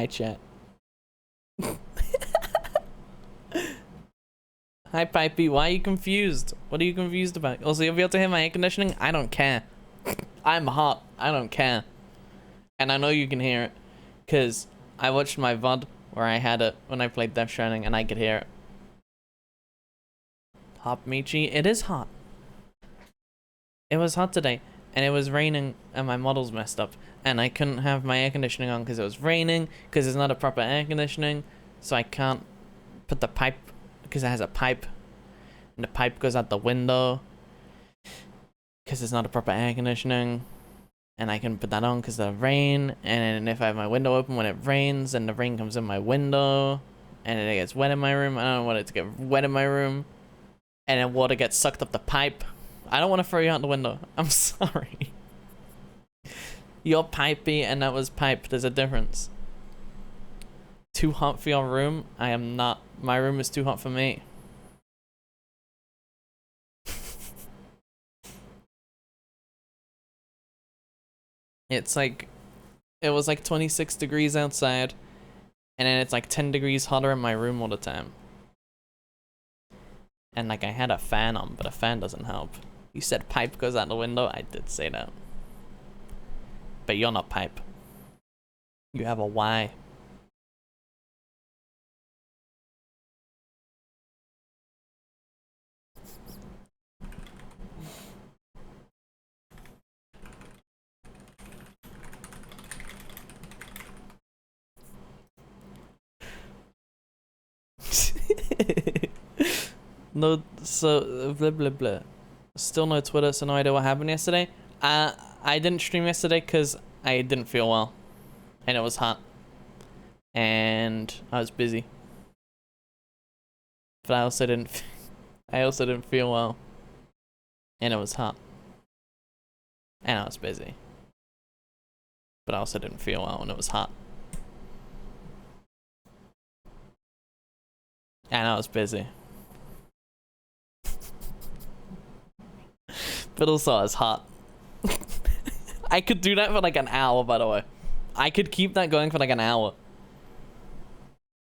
Hi, chat. Hi, Pipey. Why are you confused? What are you confused about? Also, you'll be able to hear my air conditioning? I don't care. I'm hot. I don't care. And I know you can hear it. Because I watched my VOD where I had it when I played Death Stranding and I could hear it. Hot Michi. It is hot. It was hot today. And it was raining and my model's messed up. And I couldn't have my air conditioning on because it was raining. Because it's not a proper air conditioning. So I can't put the pipe because it has a pipe. And the pipe goes out the window. Because it's not a proper air conditioning. And I can put that on because of the rain. And if I have my window open when it rains, and the rain comes in my window. And it gets wet in my room. I don't want it to get wet in my room. And then water gets sucked up the pipe. I don't want to throw you out the window. I'm sorry. You're pipey and that was pipe. There's a difference. Too hot for your room? I am not. My room is too hot for me. It's like, it was like 26 degrees outside, and then it's like 10 degrees hotter in my room all the time. And like I had a fan on, but a fan doesn't help. You said pipe goes out the window? I did say that. But you're not pipe. You have a Y. No, so blah blah blah. Still no Twitter, so no idea what happened yesterday. I didn't stream yesterday because I didn't feel well, and it was hot, and I was busy. But I also didn't. I also didn't feel well, and it was hot, and I was busy. But I also didn't feel well when it was hot, and I was busy. But also I was hot. I could do that for like an hour, by the way. I could keep that going for like an hour.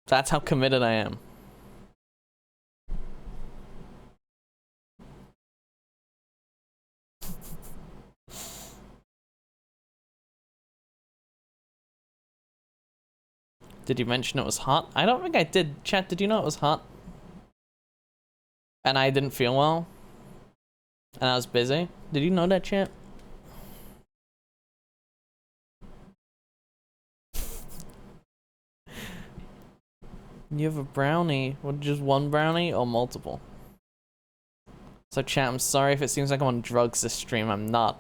That's how committed I am. Did you mention it was hot? I don't think I did. Chat, did you know it was hot? And I didn't feel well? And I was busy? Did you know that, chat? You have a brownie. What, just one brownie or multiple? So chat, I'm sorry if it seems like I'm on drugs this stream. I'm not.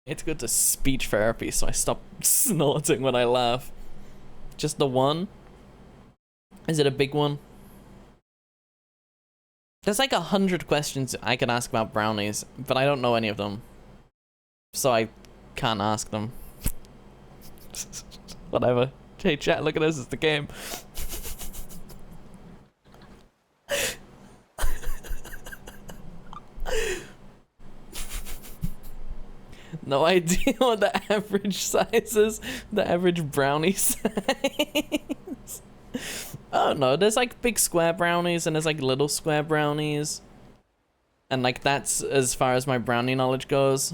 It's good to speech therapy, so I stop snorting when I laugh. Just the one? Is it a big one? There's like 100 questions I can ask about brownies, but I don't know any of them. So I can't ask them. Whatever. Hey chat, look at this, it's the game. No idea what the average size is. The average brownie size. Oh no, there's like big square brownies and there's like little square brownies. And like that's as far as my brownie knowledge goes.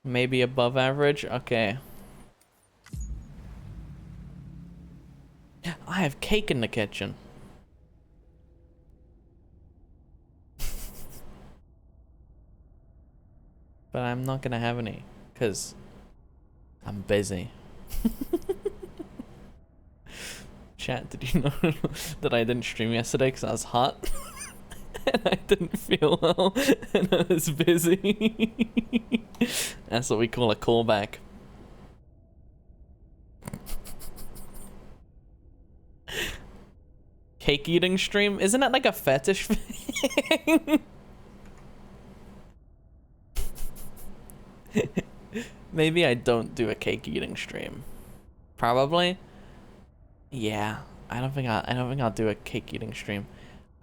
Maybe above average? Okay. I have cake in the kitchen. But I'm not gonna have any, because I'm busy. Chat, did you know that I didn't stream yesterday because I was hot? And I didn't feel well, and I was busy. That's what we call a callback. Cake eating stream? Isn't that like a fetish thing? Maybe I don't do a cake eating stream. Probably. Yeah, I don't think I'll do a cake eating stream.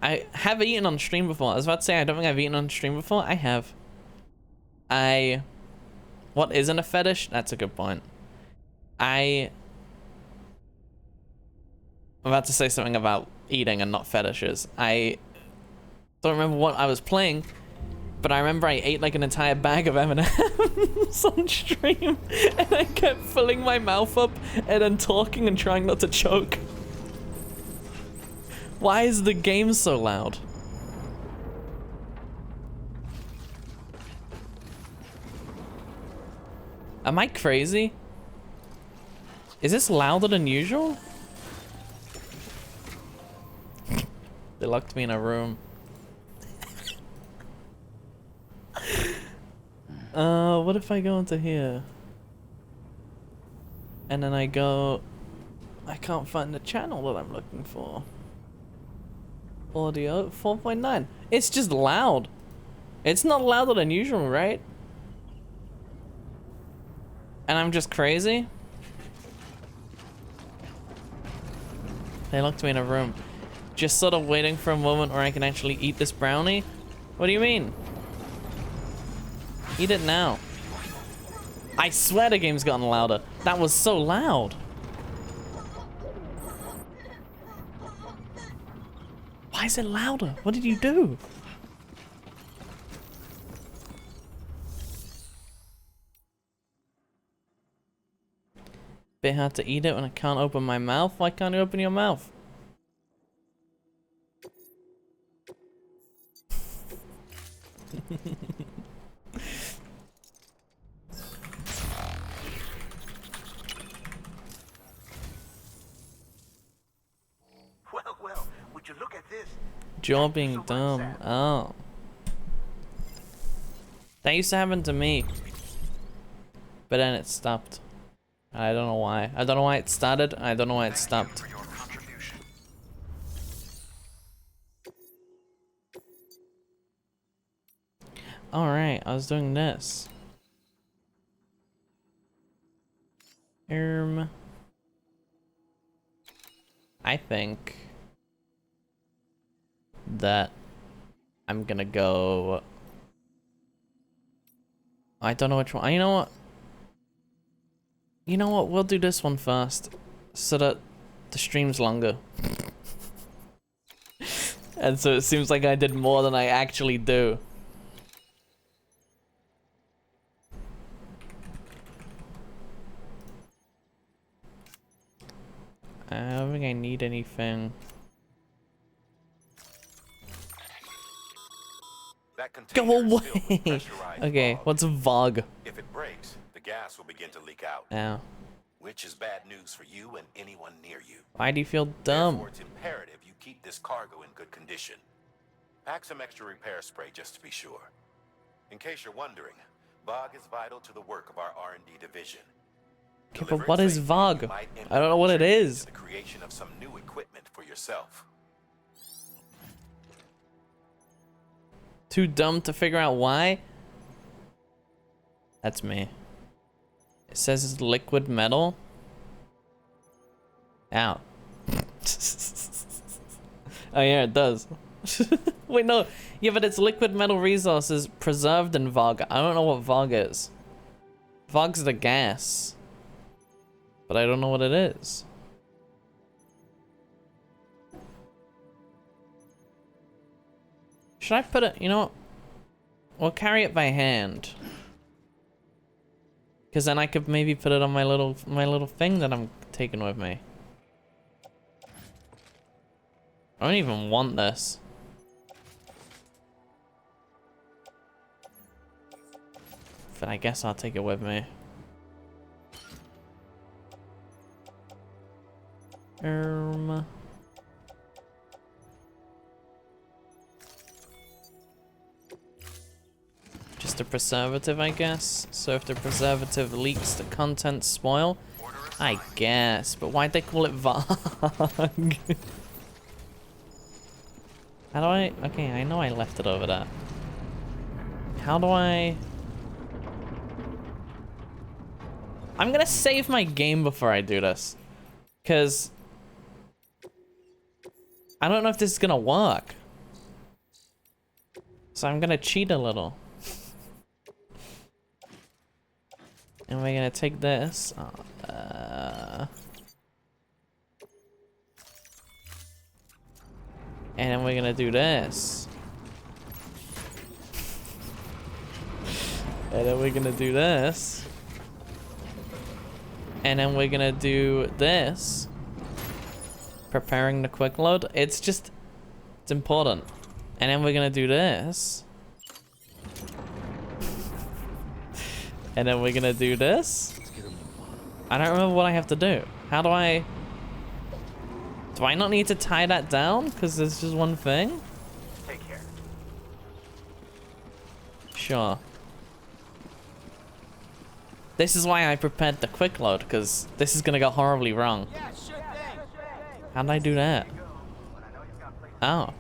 I have eaten on stream before. I was about to say I don't think I've eaten on stream before. I have. What isn't a fetish? That's a good point. I'm about to say something about eating and not fetishes. I don't remember what I was playing, but I remember I ate like an entire bag of M&M's on stream, and I kept filling my mouth up and then talking and trying not to choke. Why is the game so loud? Am I crazy? Is this louder than usual? They locked me in a room. What if I go into here? And then I go... I can't find the channel that I'm looking for. Audio 4.9. It's just loud. It's not louder than usual, right? And I'm just crazy? They locked me in a room. Just sort of waiting for a moment where I can actually eat this brownie? What do you mean? Eat it now. I swear the game's gotten louder. That was so loud. Why is it louder? What did you do? Bit hard to eat it when I can't open my mouth. Why can't you open your mouth? Well, would you look at this? Jaw being dumb. Oh. That used to happen to me. But then it stopped. I don't know why. I don't know why it started. I don't know why it stopped. Alright, I was doing this. I think that I'm gonna go... I don't know which one. You know what? You know what? We'll do this one first, so that the stream's longer. And so it seems like I did more than I actually do. I don't think I need anything. Go away! Okay, what's a VOG? If it breaks, the gas will begin to leak out. Yeah. Which is bad news for you and anyone near you. Why do you feel dumb? Therefore, it's imperative you keep this cargo in good condition. Pack some extra repair spray just to be sure. In case you're wondering, VOG is vital to the work of our R&D division. Okay, but what is VOG? I don't know what it is. The creation of some new equipment for yourself. Too dumb to figure out why? That's me. It says it's liquid metal. Ow. Oh yeah, it does. Wait, no. Yeah, but it's liquid metal resources preserved in VOG. I don't know what VOG is. VOG's the gas. But I don't know what it is. Should I put it, you know what? We'll carry it by hand. Cause then I could maybe put it on my little thing that I'm taking with me. I don't even want this. But I guess I'll take it with me. Just a preservative, I guess. So if the preservative leaks, the contents spoil. I guess, but why'd they call it VOG? How do I... Okay, I know I left it over there. How do I... I'm gonna save my game before I do this. Because... I don't know if this is gonna work. So I'm gonna cheat a little. And we're gonna take this. And then we're gonna do this. And then we're gonna do this. And then we're gonna do this. Preparing the quick load. It's just, it's important. And then we're gonna do this. And then we're gonna do this. I don't remember what I have to do. How do I... Do I not need to tie that down? Because there's just one thing? Take care. Sure. This is why I prepared the quick load, because this is gonna go horribly wrong. How did I do that? Oh.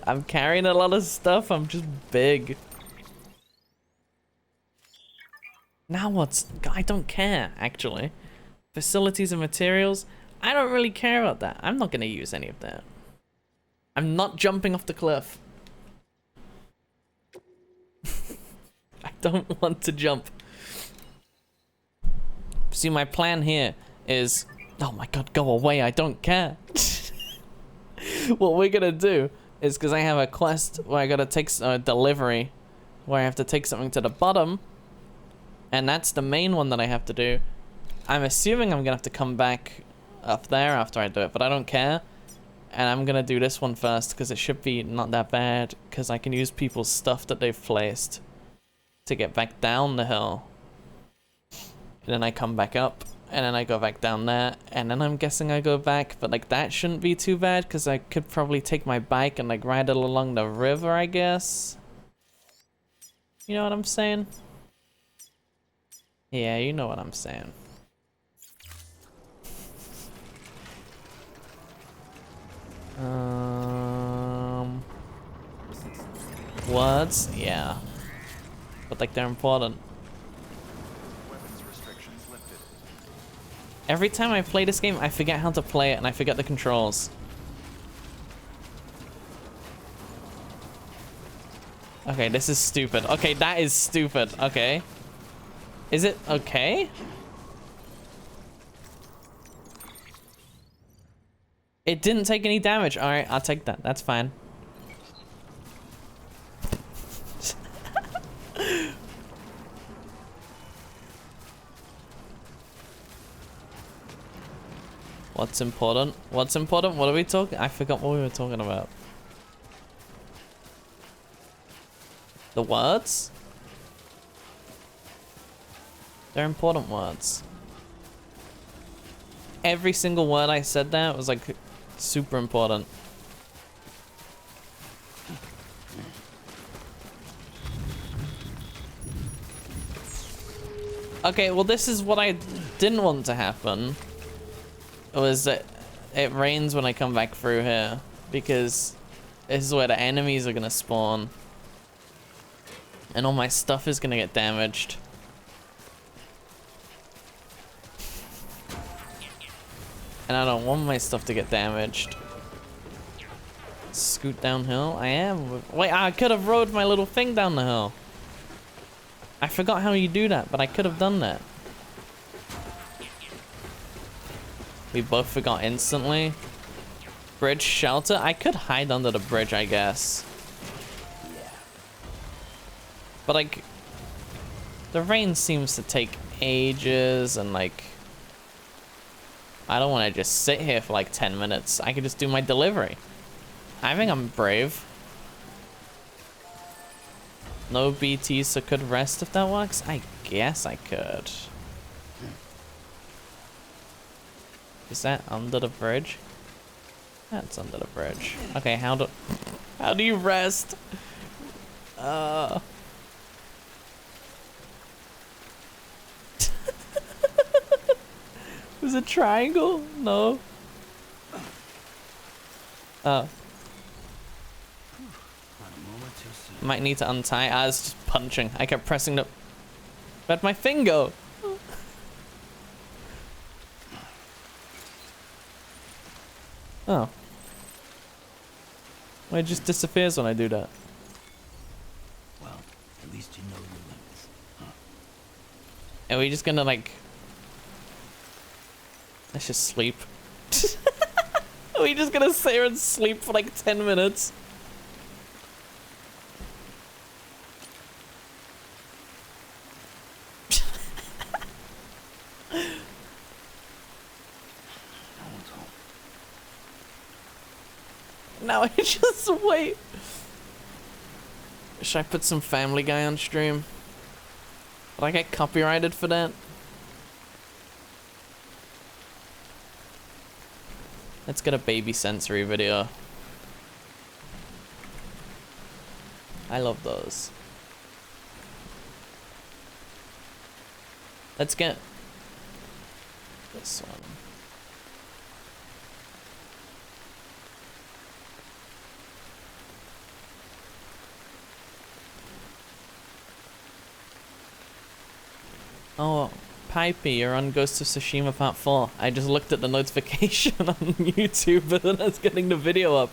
I'm carrying a lot of stuff, I'm just big. Now what's... I don't care, actually. Facilities and materials, I don't really care about that. I'm not gonna use any of that. I'm not jumping off the cliff. I don't want to jump. See, my plan here is... Oh my god, go away, I don't care. What we're gonna do is, because I have a quest where I gotta take a delivery, where I have to take something to the bottom, and that's the main one that I have to do. I'm assuming I'm gonna have to come back up there after I do it, but I don't care. And I'm gonna do this one first, because it should be not that bad, because I can use people's stuff that they've placed to get back down the hill. And then I come back up, and then I go back down there, and then I'm guessing I go back, but like that shouldn't be too bad, because I could probably take my bike and like ride it along the river, I guess. You know what I'm saying? Yeah, you know what I'm saying. Words? Yeah. But like they're important. Every time I play this game, I forget how to play it and I forget the controls. Okay, this is stupid. Okay, that is stupid. Okay. Is it okay? It didn't take any damage. Alright, I'll take that. That's fine. What's important? What's important? What are we talking? I forgot what we were talking about. The words? They're important words. Every single word I said there was like super important. Okay, well this is what I didn't want to happen. Was that it rains when I come back through here, because this is where the enemies are gonna spawn. And all my stuff is gonna get damaged. And I don't want my stuff to get damaged. Scoot downhill? I am. Wait, I could have rode my little thing down the hill. I forgot how you do that, but I could have done that. We both forgot instantly. Bridge shelter? I could hide under the bridge, I guess. But like, the rain seems to take ages, and like, I don't want to just sit here for like 10 minutes. I could just do my delivery. I think I'm brave. No BT, so could rest if that works? I guess I could. Is that under the bridge? That's under the bridge. Okay, how do you rest? Was it triangle? No. Oh. Might need to untie. I was just punching. I kept pressing the... Where'd my thing go? Oh. It just disappears when I do that. Well, at least you know your limits, huh? Are we just gonna like... Let's just sleep. Are we just gonna sit here and sleep for like 10 minutes? Now I just wait. Should I put some Family Guy on stream? Would I get copyrighted for that? Let's get a baby sensory video. I love those. Let's get this one. Oh, Pipey, you're on Ghost of Tsushima Part 4. I just looked at the notification on YouTube, but then I was getting the video up.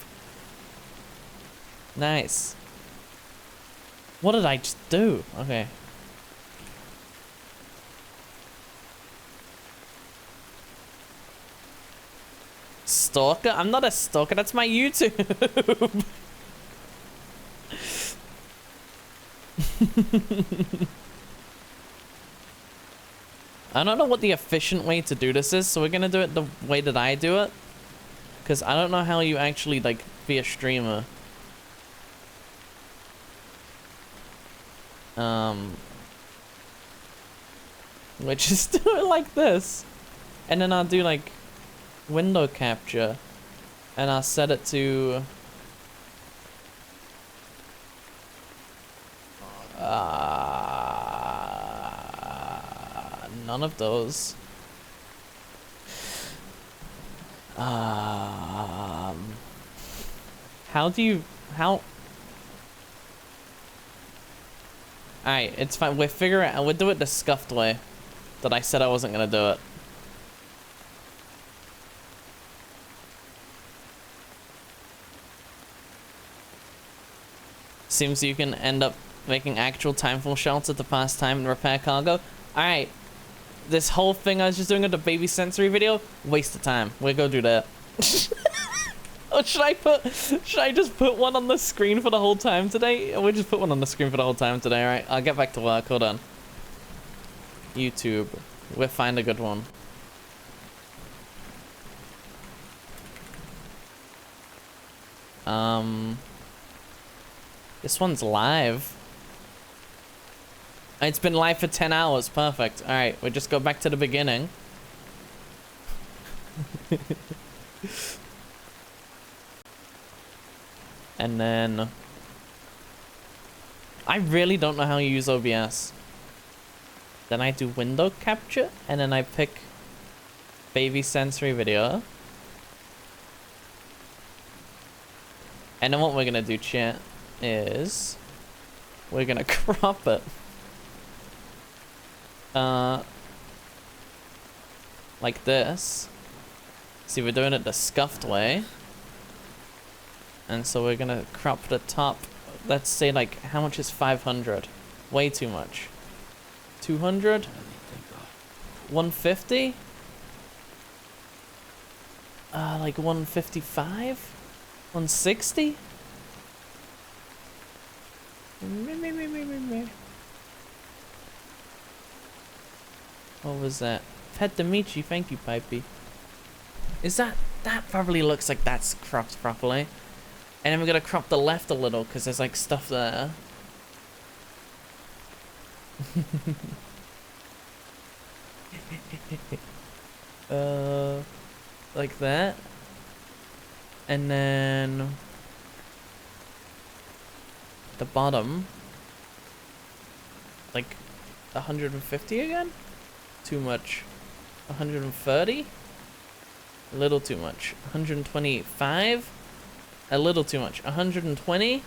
Nice. What did I just do? Okay. Stalker? I'm not a stalker, that's my YouTube. I don't know what the efficient way to do this is, so we're gonna do it the way that I do it. Because I don't know how you actually, like, be a streamer. Which is do it like this. And then I'll do, like, window capture. And I'll set it to... none of those. How do you... How... Alright, it's fine. We'll figure it out. We'll do it the scuffed way. That I said I wasn't gonna do it. Seems you can end up making actual time for shelter to pass time and repair cargo. Alright. This whole thing I was just doing with the baby sensory video, waste of time. We'll go do that. Or should I just put one on the screen for the whole time today? We'll just put one on the screen for the whole time today, alright? I'll get back to work, hold on. YouTube. We'll find a good one. This one's live. It's been live for 10 hours. Perfect. Alright, we'll just go back to the beginning. And then... I really don't know how you use OBS. Then I do window capture, and then I pick baby sensory video. And then what we're gonna do, chat, is... we're gonna crop it. Like this. See, we're doing it the scuffed way. And so we're gonna crop the top. Let's say, like, how much is 500? Way too much. 200? 150? Like 155? 160? What was that? Pet Dimitri, thank you, Pipey. Is that probably looks like that's cropped properly. And then we're gonna crop the left a little because there's like stuff there. Like that. And then the bottom, like 150 again? Too much. 130? A little too much. 125? A little too much. 120?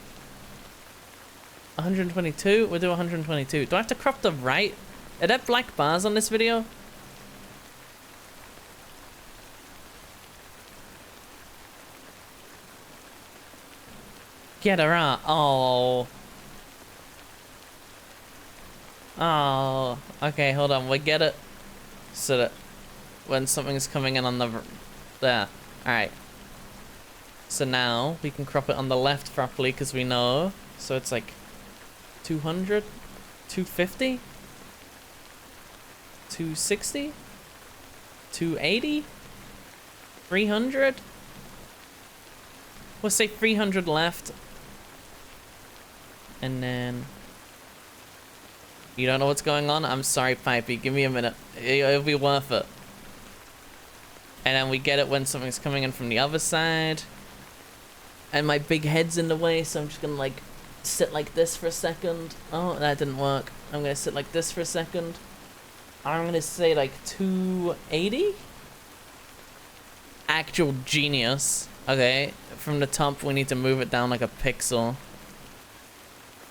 122? We'll do 122. Do I have to crop the right? Are there black bars on this video? Get her out. Oh. Oh. Okay, hold on. We get it. So that when something's coming in on the... There. Alright. So now we can crop it on the left properly because we know. So it's like 200? 250? 260? 280? 300? We'll say 300 left. And then... You don't know what's going on? I'm sorry, Pipey. Give me a minute. It'll be worth it. And then we get it when something's coming in from the other side. And my big head's in the way, so I'm just gonna, like, sit like this for a second. Oh, that didn't work. I'm gonna sit like this for a second. I'm gonna say, like, 280? Actual genius. Okay, from the top, we need to move it down like a pixel.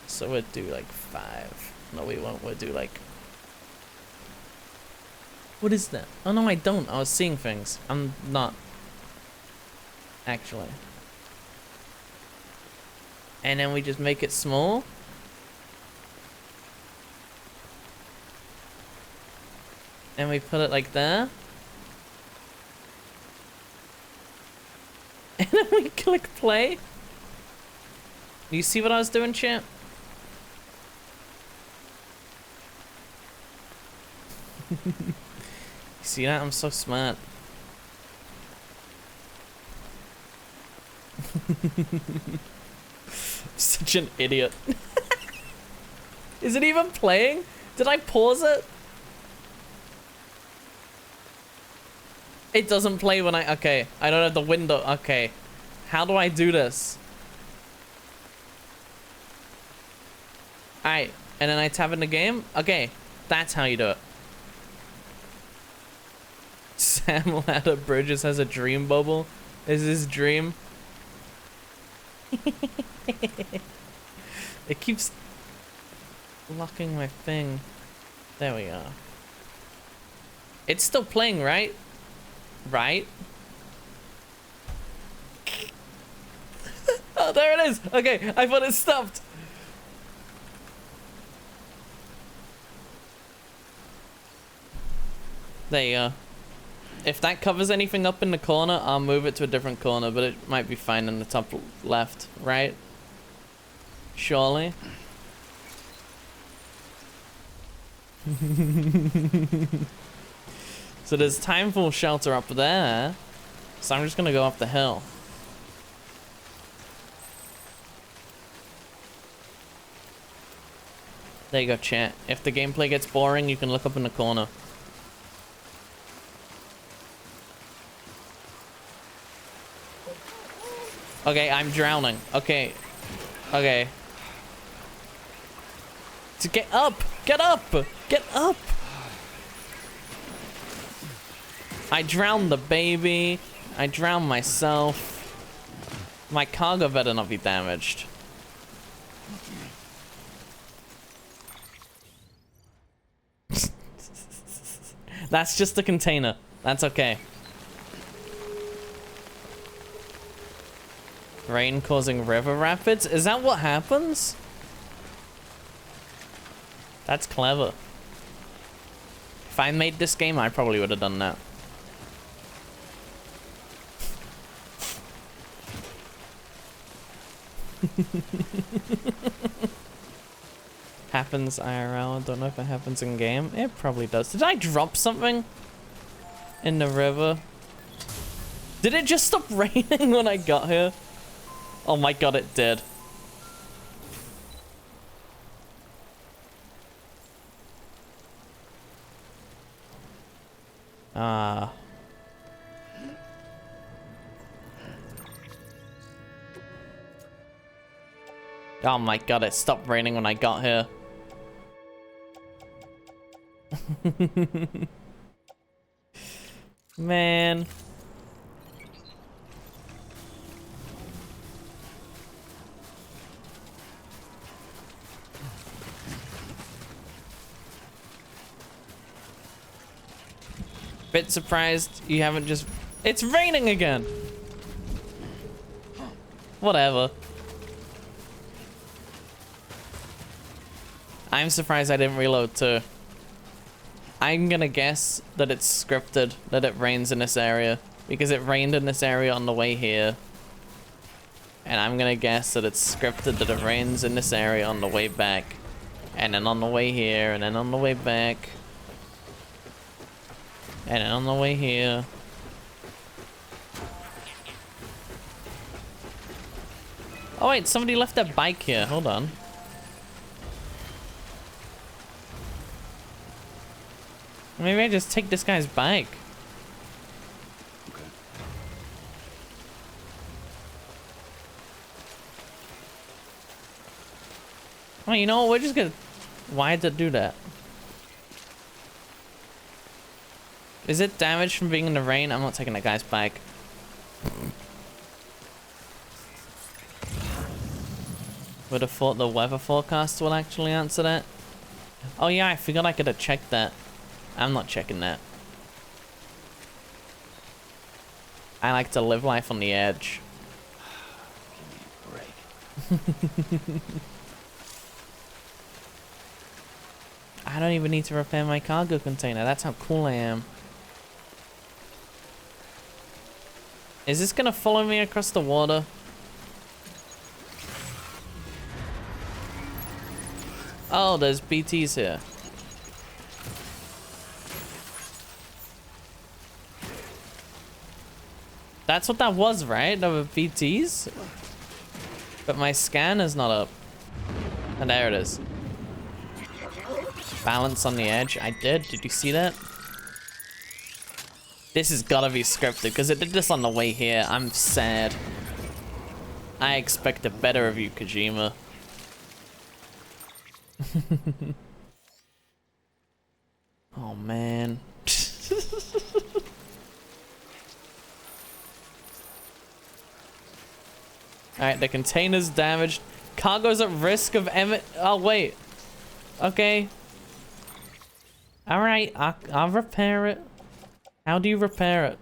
So we'll do, like, 5. No, we won't. We'll do, like... What is that? Oh, no, I don't. I was seeing things. I'm not. Actually. And then we just make it small. And we put it like there. And then we click play. You see what I was doing, chat? You see that? I'm so smart. Such an idiot. Is it even playing? Did I pause it? It doesn't play when I... Okay, I don't have the window. Okay. How do I do this? Alright, and then I tab in the game? Okay, that's how you do it. Sam Ladder Bridges has a dream bubble. Is his dream? It keeps locking my thing. There we go. It's still playing, right? Right? Oh, there it is. Okay, I thought it stopped. There you go. If that covers anything up in the corner, I'll move it to a different corner, but it might be fine in the top left, right? Surely. So there's Timeful Shelter up there, so I'm just gonna go up the hill. There you go, chat. If the gameplay gets boring, you can look up in the corner. Okay, I'm drowning. Okay. Okay. To get up! Get up! Get up! I drowned the baby. I drowned myself. My cargo better not be damaged. That's just a container. That's okay. Rain causing river rapids? Is that what happens? That's clever. If I made this game, I probably would have done that. Happens IRL. Don't know if it happens in game. It probably does. Did I drop something in the river? Did it just stop raining when I got here? Oh my god, it did. Ah. Oh my god, it stopped raining when I got here. Man. Bit surprised you haven't just... It's raining again! Whatever. I'm surprised I didn't reload too. I'm gonna guess that it's scripted that it rains in this area because it rained in this area on the way here. And I'm gonna guess that it's scripted that it rains in this area on the way back. And then on the way here, and then on the way back. And then on the way here. Oh wait, somebody left their bike here. Hold on. Maybe I just take this guy's bike. Okay. Oh, you know what? We're just gonna... Why did it do that? Is it damaged from being in the rain? I'm not taking that guy's bike. Would have thought the weather forecast will actually answer that. Oh yeah, I forgot I could have checked that. I'm not checking that. I like to live life on the edge. Give me a break. I don't even need to repair my cargo container. That's how cool I am. Is this gonna follow me across the water? Oh, there's BTs here. That's what that was, right? There were BTs? But my scan is not up. And there it is. Balance on the edge. I did. Did you see that? This has gotta be scripted because it did this on the way here. I'm sad. I expected better of you, Kojima. Oh man. Alright, the container's damaged. Cargo's at risk of oh wait. Okay. Alright, I'll repair it. How do you repair it?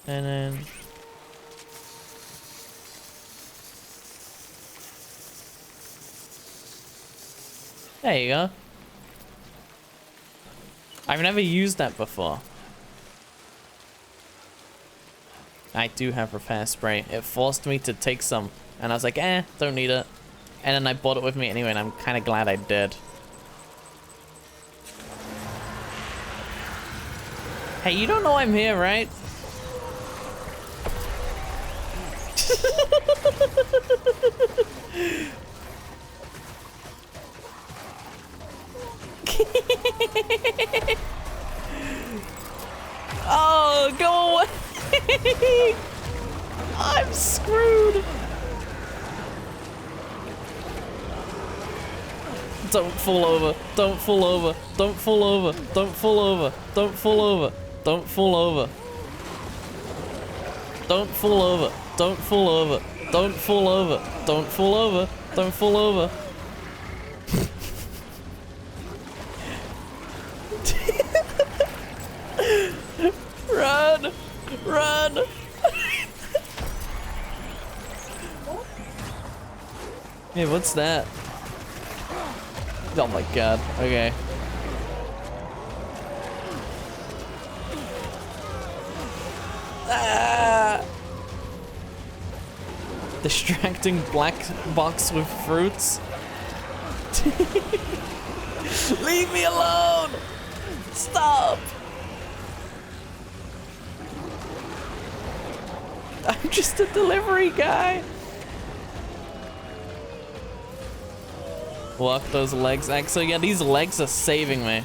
And then... There you go. I've never used that before. I do have repair spray. It forced me to take some. And I was like, don't need it. And then I brought it with me anyway, and I'm kind of glad I did. Hey, you don't know I'm here, right? Oh, go away! I'm screwed! Don't fall over, don't fall over, don't fall over, don't fall over, don't fall over, don't fall over. Don't fall over, don't fall over, don't fall over, don't fall over, don't fall over. Run! Run! Hey, what's that? Oh my god, okay. Ah! Distracting black box with fruits. Leave me alone! Stop! I'm just a delivery guy. Walk those legs. Actually, yeah, these legs are saving me.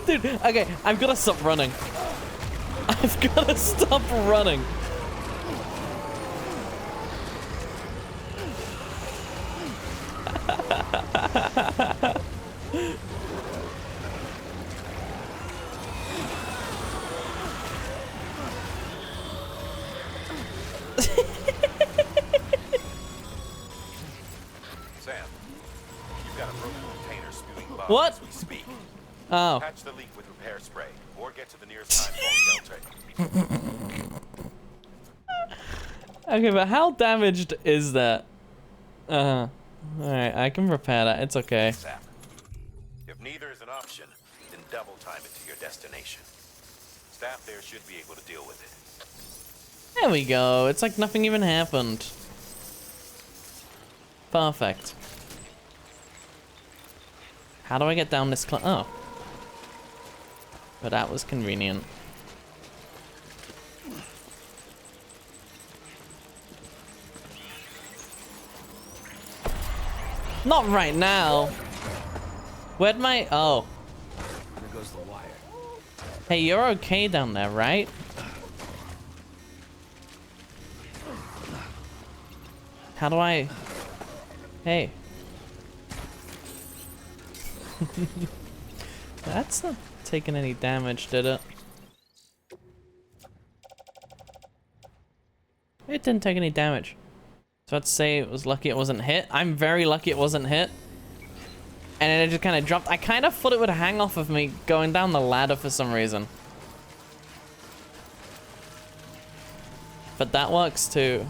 Dude, okay, I've got to stop running. I've got to stop running. Sam, you've got a broken container spewing bombs What? as we speak. leak. Oh. Patch the leak with repair spray, or get to the nearest time vault shelter. Okay, but how damaged is that? Alright, I can repair that. It's okay. Sap. If neither is an option, then double time it to your destination. Staff there should be able to deal with it. There we go. It's like nothing even happened. Perfect. How do I get down this oh. But that was convenient. Not right now. Where'd my... Oh. There goes the wire. Hey, you're okay down there, right? How do I... Hey. That's not taking any damage, did it? It didn't take any damage. So I'd say it was lucky it wasn't hit. I'm very lucky it wasn't hit. And then it just kind of dropped. I kind of thought it would hang off of me going down the ladder for some reason. But that works too.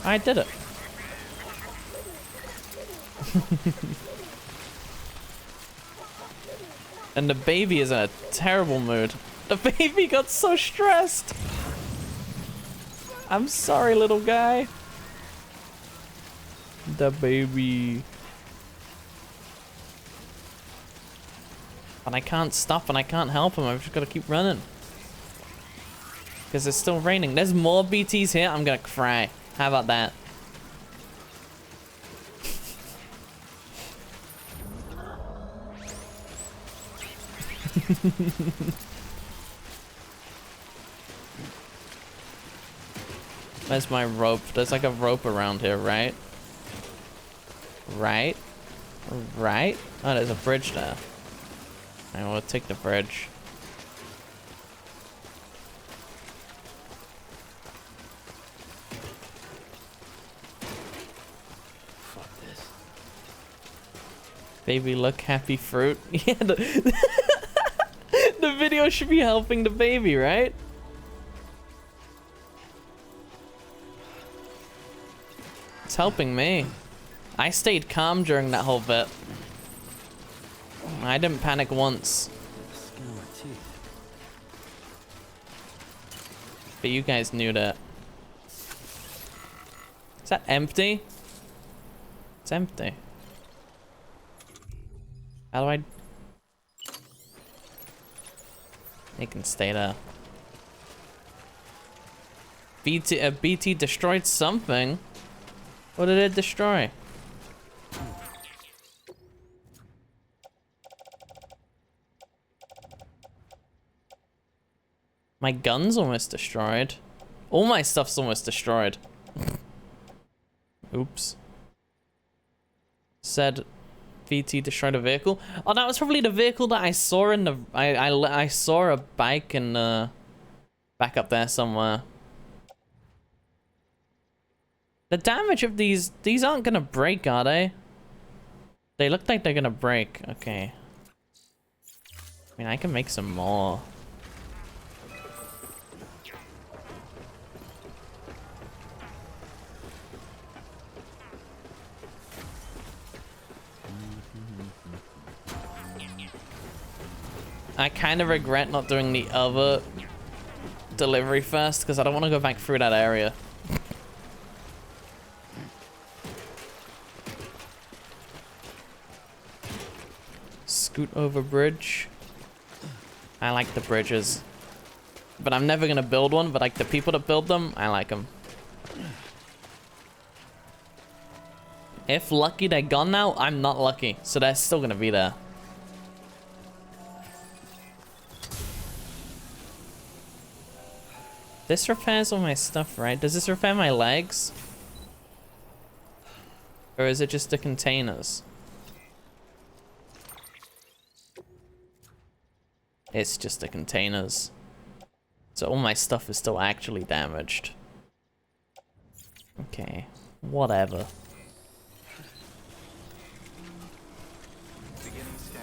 I did it. And the baby is in a terrible mood. The baby got so stressed. I'm sorry, little guy. The baby. And I can't stop and I can't help him. I've just got to keep running. Because it's still raining. There's more BTs here. I'm going to cry. How about that? Where's my rope? There's like a rope around here, right? Right? Right? Oh, there's a bridge there. I will take the bridge. Fuck this. Baby, look, happy fruit. Yeah, the video should be helping the baby, right? It's helping me. I stayed calm during that whole bit. I didn't panic once. Skin on my teeth. But you guys knew that. Is that empty? It's empty. How do I... It can stay there. BT destroyed something. What did it destroy? My gun's almost destroyed. All my stuff's almost destroyed. Oops. Said VT destroyed a vehicle. Oh, that was probably the vehicle that I saw in the... I saw a bike in back up there somewhere. The damage of these aren't gonna break, are they? They look like they're gonna break. Okay. I mean, I can make some more. I kind of regret not doing the other delivery first because I don't want to go back through that area. Scoot over bridge. I like the bridges. But I'm never going to build one, but like the people that build them, I like them. If lucky they're gone now, I'm not lucky. So they're still going to be there. This repairs all my stuff, right? Does this repair my legs? Or is it just the containers? It's just the containers. So all my stuff is still actually damaged. Okay, whatever. Beginning scan.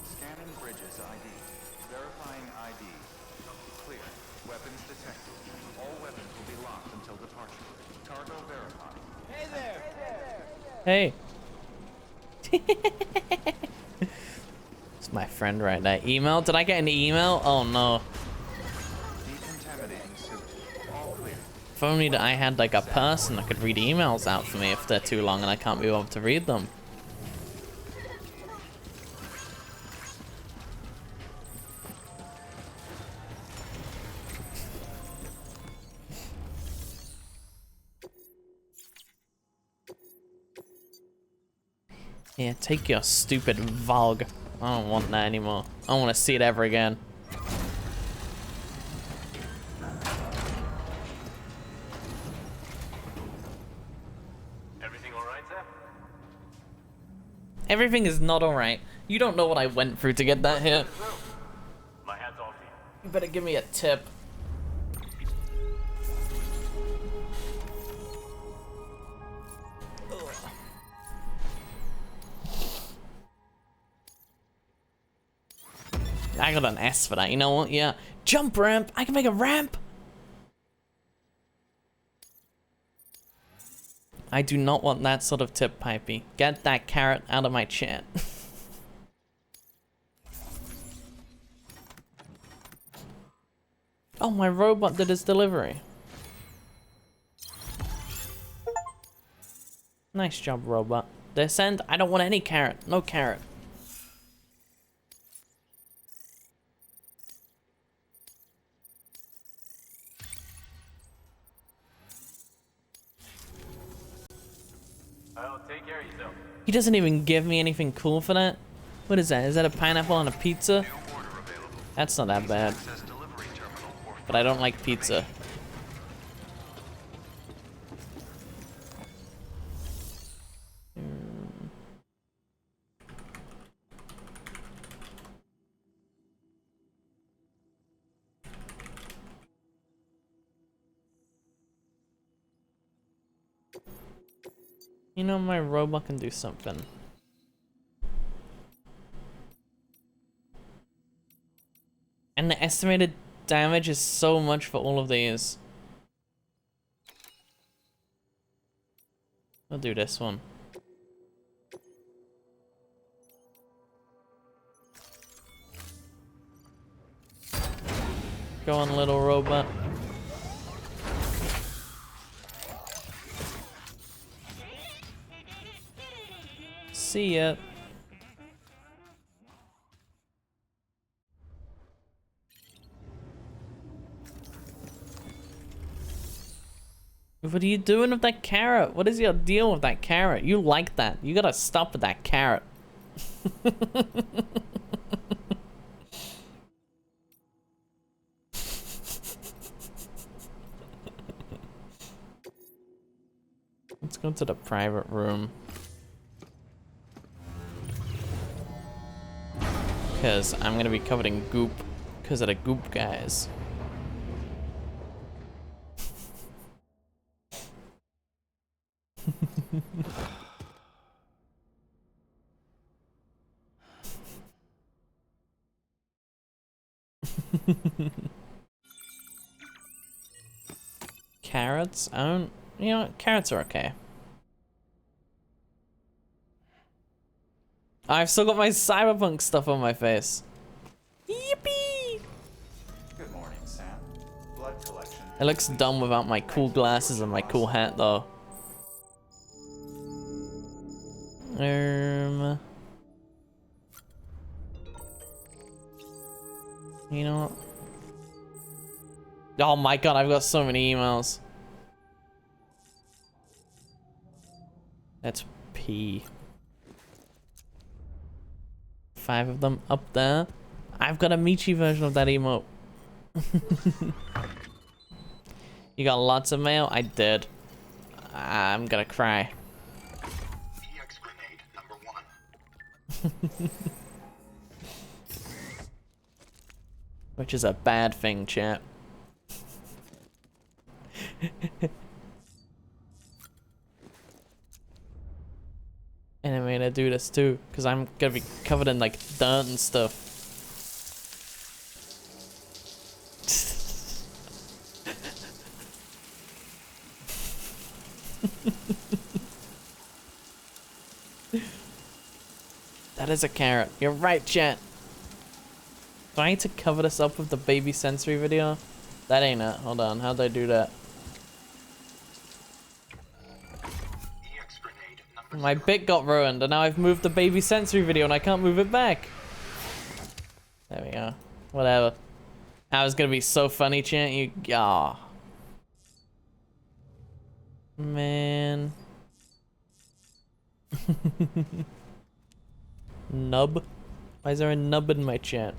Scanning bridges ID. Verifying ID. Clear. Weapons detected. All weapons will be locked until departure. Cargo verified. Hey. It's my friend right there. Email? Did I get an email? Oh no. Decontaminating suit. All clear. If only that I had like a person that could read emails out for me if they're too long and I can't be able to read them. Yeah, take your stupid VOG. I don't want that anymore. I don't want to see it ever again. Everything all right, Zap? Everything is not alright. You don't know what I went through to get that here. My hat's off to you. You better give me a tip. I got an S for that. You know what? Yeah. Jump ramp. I can make a ramp. I do not want that sort of tip, Pipey. Get that carrot out of my chat. Oh, my robot did his delivery. Nice job, robot. Descend. I don't want any carrot. No carrot. Well, take care of yourself. He doesn't even give me anything cool for that. What is that? Is that a pineapple on a pizza? That's not that bad. But I don't like pizza. You know, my robot can do something. And the estimated damage is so much for all of these. I'll do this one. Go on, little robot. See ya. What are you doing with that carrot? What is your deal with that carrot? You like that. You gotta stop with that carrot. Let's go to the private room. Because I'm gonna be covered in goop because of the goop guys. Carrots? I don't, you know, carrots are okay. I've still got my cyberpunk stuff on my face. Yippee! Good morning, Sam. Blood collection. It looks dumb without my cool glasses and my cool hat, though. You know what? Oh my god, I've got so many emails. That's P. 5 of them up there. I've got a Michi version of that emote. You got lots of mail? I did. I'm gonna cry. EX grenade number 1. Which is a bad thing, chat. gonna do this too, because I'm gonna be covered in like dirt and stuff. That is a carrot. You're right, chat. Do I need to cover this up with the baby sensory video? That ain't it. Hold on. How'd I do that? My bit got ruined, and now I've moved the baby sensory video, and I can't move it back. There we go. Whatever. That was gonna be so funny, chat. You, ah, man. Nub. Why is there a nub in my chat?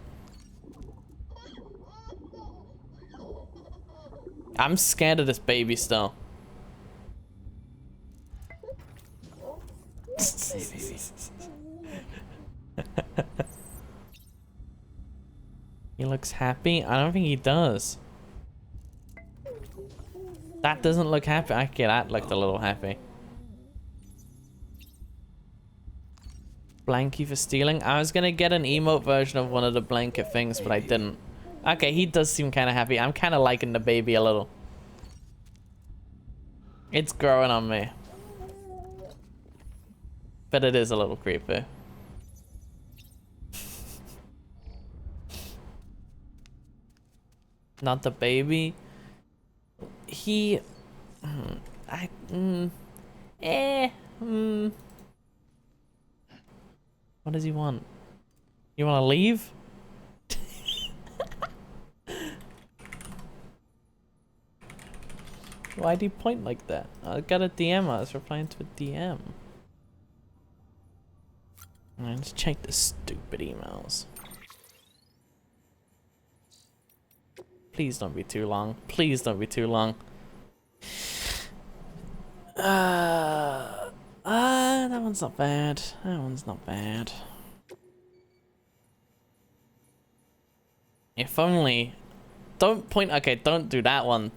I'm scared of this baby still. Hey, baby. He looks happy? I don't think he does. That doesn't look happy. Okay, that looked a little happy. Blanky for stealing? I was gonna get an emote version of one of the blanket things, but I didn't. Okay, he does seem kind of happy. I'm kind of liking the baby a little. It's growing on me. But it is a little creepy. Not the baby. He... What does he want? You want to leave? Why'd he point like that? I got a DM. I was replying to a DM. Alright, let's check the stupid emails. Please don't be too long. Please don't be too long. That one's not bad. That one's not bad. If only... Don't point... Okay, don't do that one.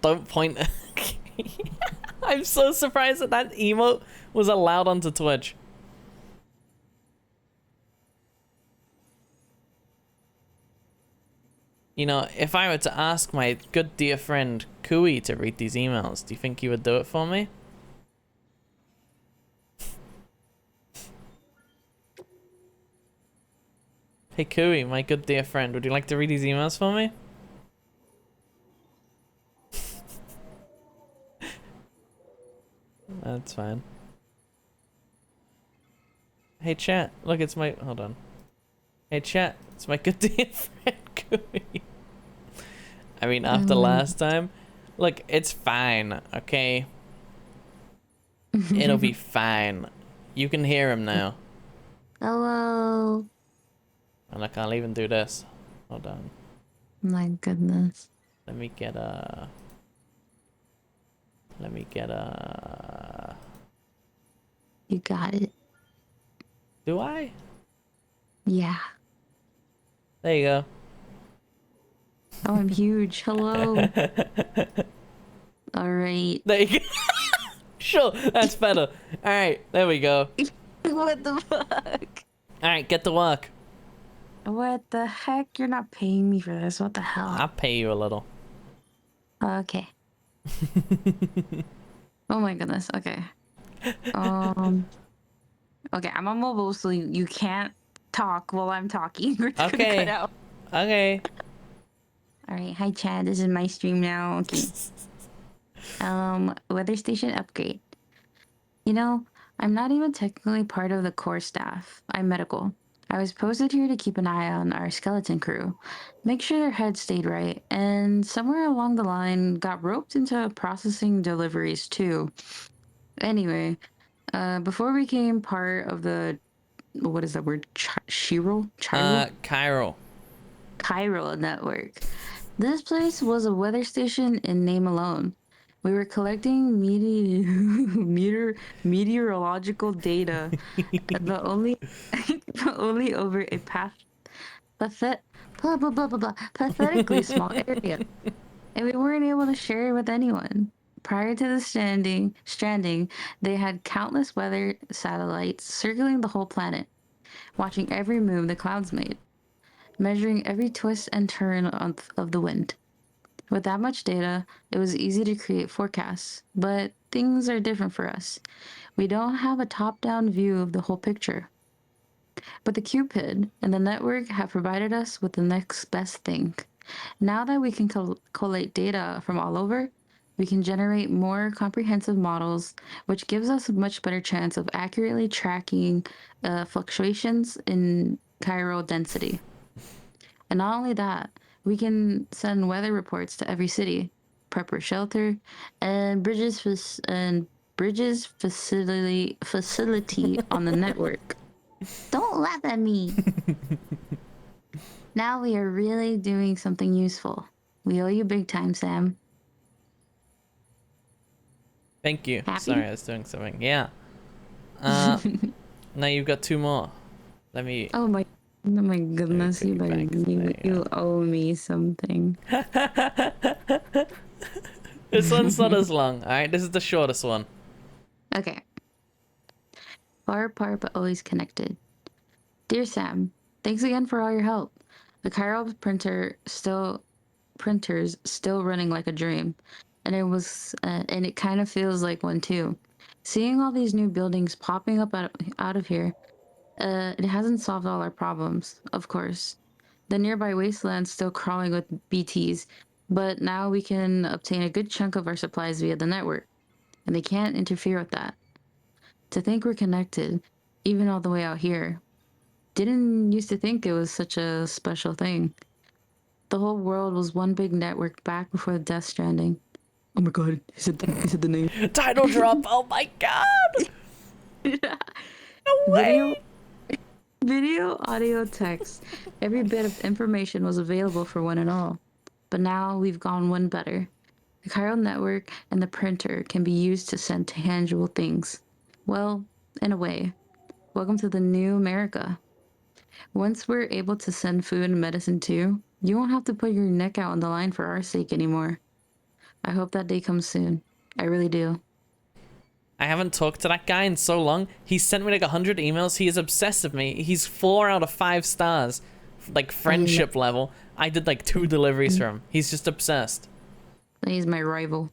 Don't point... I'm so surprised that emote was allowed onto Twitch. You know, if I were to ask my good dear friend Kui to read these emails, do you think he would do it for me? Hey Kui, my good dear friend, would you like to read these emails for me? That's fine. Hey chat, look, it's my... Hold on. Hey chat, it's my good dear friend Kui. I mean, after last time, look, it's fine, okay? It'll be fine. You can hear him now. Hello. And I can't even do this. Hold on. My goodness. Let me get a... You got it. Do I? Yeah. There you go. Oh, I'm huge. Hello. All right. There you go. Sure, that's better. Alright, there we go. What the fuck? Alright, get to work. What the heck? You're not paying me for this. What the hell? I'll pay you a little. Okay. Oh my goodness. Okay. Okay, I'm on mobile, so you can't talk while I'm talking. We're just gonna cut out. Okay. All right. Hi, Chad. This is my stream now. Okay. Weather station upgrade. You know, I'm not even technically part of the core staff. I'm medical. I was posted here to keep an eye on our skeleton crew, make sure their heads stayed right, and somewhere along the line got roped into processing deliveries too. Anyway, before we became part of the, what is that word? Chiral? Cairo. Chiral network. This place was a weather station in name alone. We were collecting meteorological data, but only over a pathetically small area, and we weren't able to share it with anyone. Prior to the stranding, they had countless weather satellites circling the whole planet, watching every move the clouds made, measuring every twist and turn of the wind. With that much data, it was easy to create forecasts, but things are different for us. We don't have a top down view of the whole picture. But the Cupid and the network have provided us with the next best thing. Now that we can collate data from all over, we can generate more comprehensive models, which gives us a much better chance of accurately tracking fluctuations in chiral density. And not only that, we can send weather reports to every city, prepper shelter, and bridges facility on the network. Don't laugh at me. Now we are really doing something useful. We owe you big time, Sam. Thank you. Sorry, Happy? I was doing something. Yeah. Now you've got 2 more. Let me Oh my let me goodness, put you back. There you you owe me something. go. This one's not as long. All right, this is the shortest one. Okay. Far apart but always connected. Dear Sam, thanks again for all your help. The chiral printer's still running like a dream, and it kind of feels like one too. Seeing all these new buildings popping up out of here, it hasn't solved all our problems, of course. The nearby wasteland's still crawling with BTs, but now we can obtain a good chunk of our supplies via the network, and they can't interfere with that. To think we're connected, even all the way out here. Didn't used to think it was such a special thing. The whole world was one big network back before the Death Stranding. Oh my god, he said the name. Title drop. Oh my god. No Video, way. video, audio, text. Every bit of information was available for one and all. But now we've gone one better. The chiral network and the printer can be used to send tangible things. Well, in a way. Welcome to the new America. Once we're able to send food and medicine too, you won't have to put your neck out on the line for our sake anymore. I hope that day comes soon. I really do. I haven't talked to that guy in so long. He sent me like 100 emails. He is obsessed with me. He's 4 out of 5 stars, like friendship level. I did like 2 deliveries for him. He's just obsessed. He's my rival.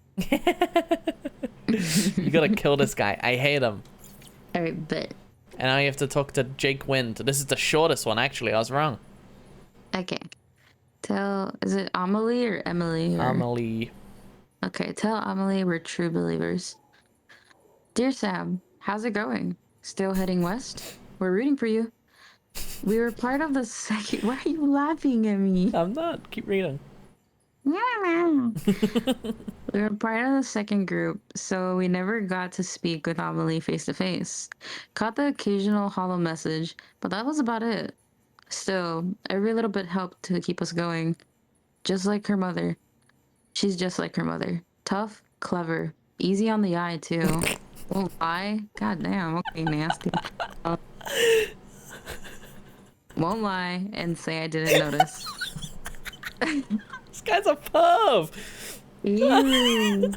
You gotta kill this guy. I hate him. Alright, bet. And now you have to talk to Jake Wind. This is the shortest one, actually. I was wrong. Okay. Is it Amelie or Emily? Amelie. Okay, tell Amelie we're true believers. Dear Sam, how's it going? Still heading west? We're rooting for you. We were part of the second. Why are you laughing at me? I'm not. Keep reading. We were part of the second group, so we never got to speak with Amelie face to face. Caught the occasional hollow message, but that was about it. Still, every little bit helped to keep us going. Just like her mother. She's just like her mother. Tough, clever, easy on the eye, too. Won't lie. God damn, okay, nasty. Won't lie and say I didn't notice. This guy's a perv. Ew.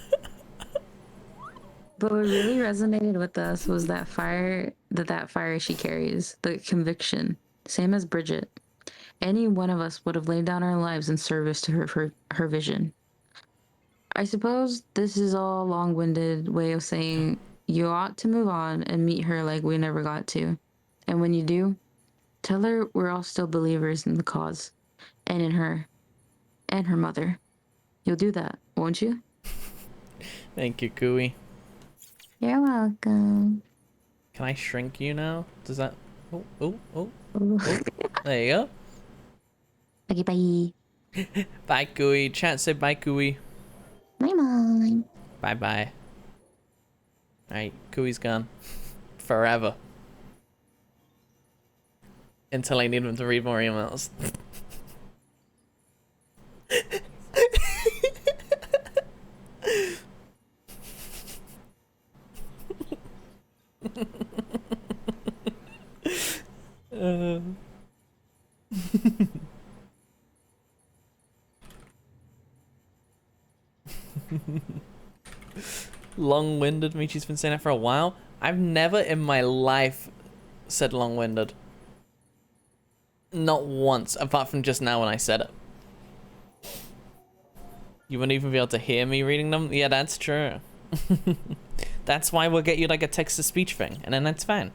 But what really resonated with us was that fire she carries, the conviction, same as Bridget. Any one of us would have laid down our lives in service to her vision. I suppose this is all a long-winded way of saying you ought to move on and meet her like we never got to. And when you do, tell her we're all still believers in the cause, and in her, and her mother. You'll do that, won't you? Thank you, Cooey. You're welcome. Can I shrink you now? Does that... Oh. There you go. Okay, bye. Bye, Cooey. Chat said bye, Cooey. Bye, Mom. Bye-bye. Alright, Cooey's gone. Forever. Until I need him to read more emails. Long-winded. Michi's been saying that for a while. I've never in my life said long-winded. Not once, apart from just now when I said it. You wouldn't even be able to hear me reading them? Yeah, that's true. That's why we'll get you like a text-to-speech thing, and then that's fine.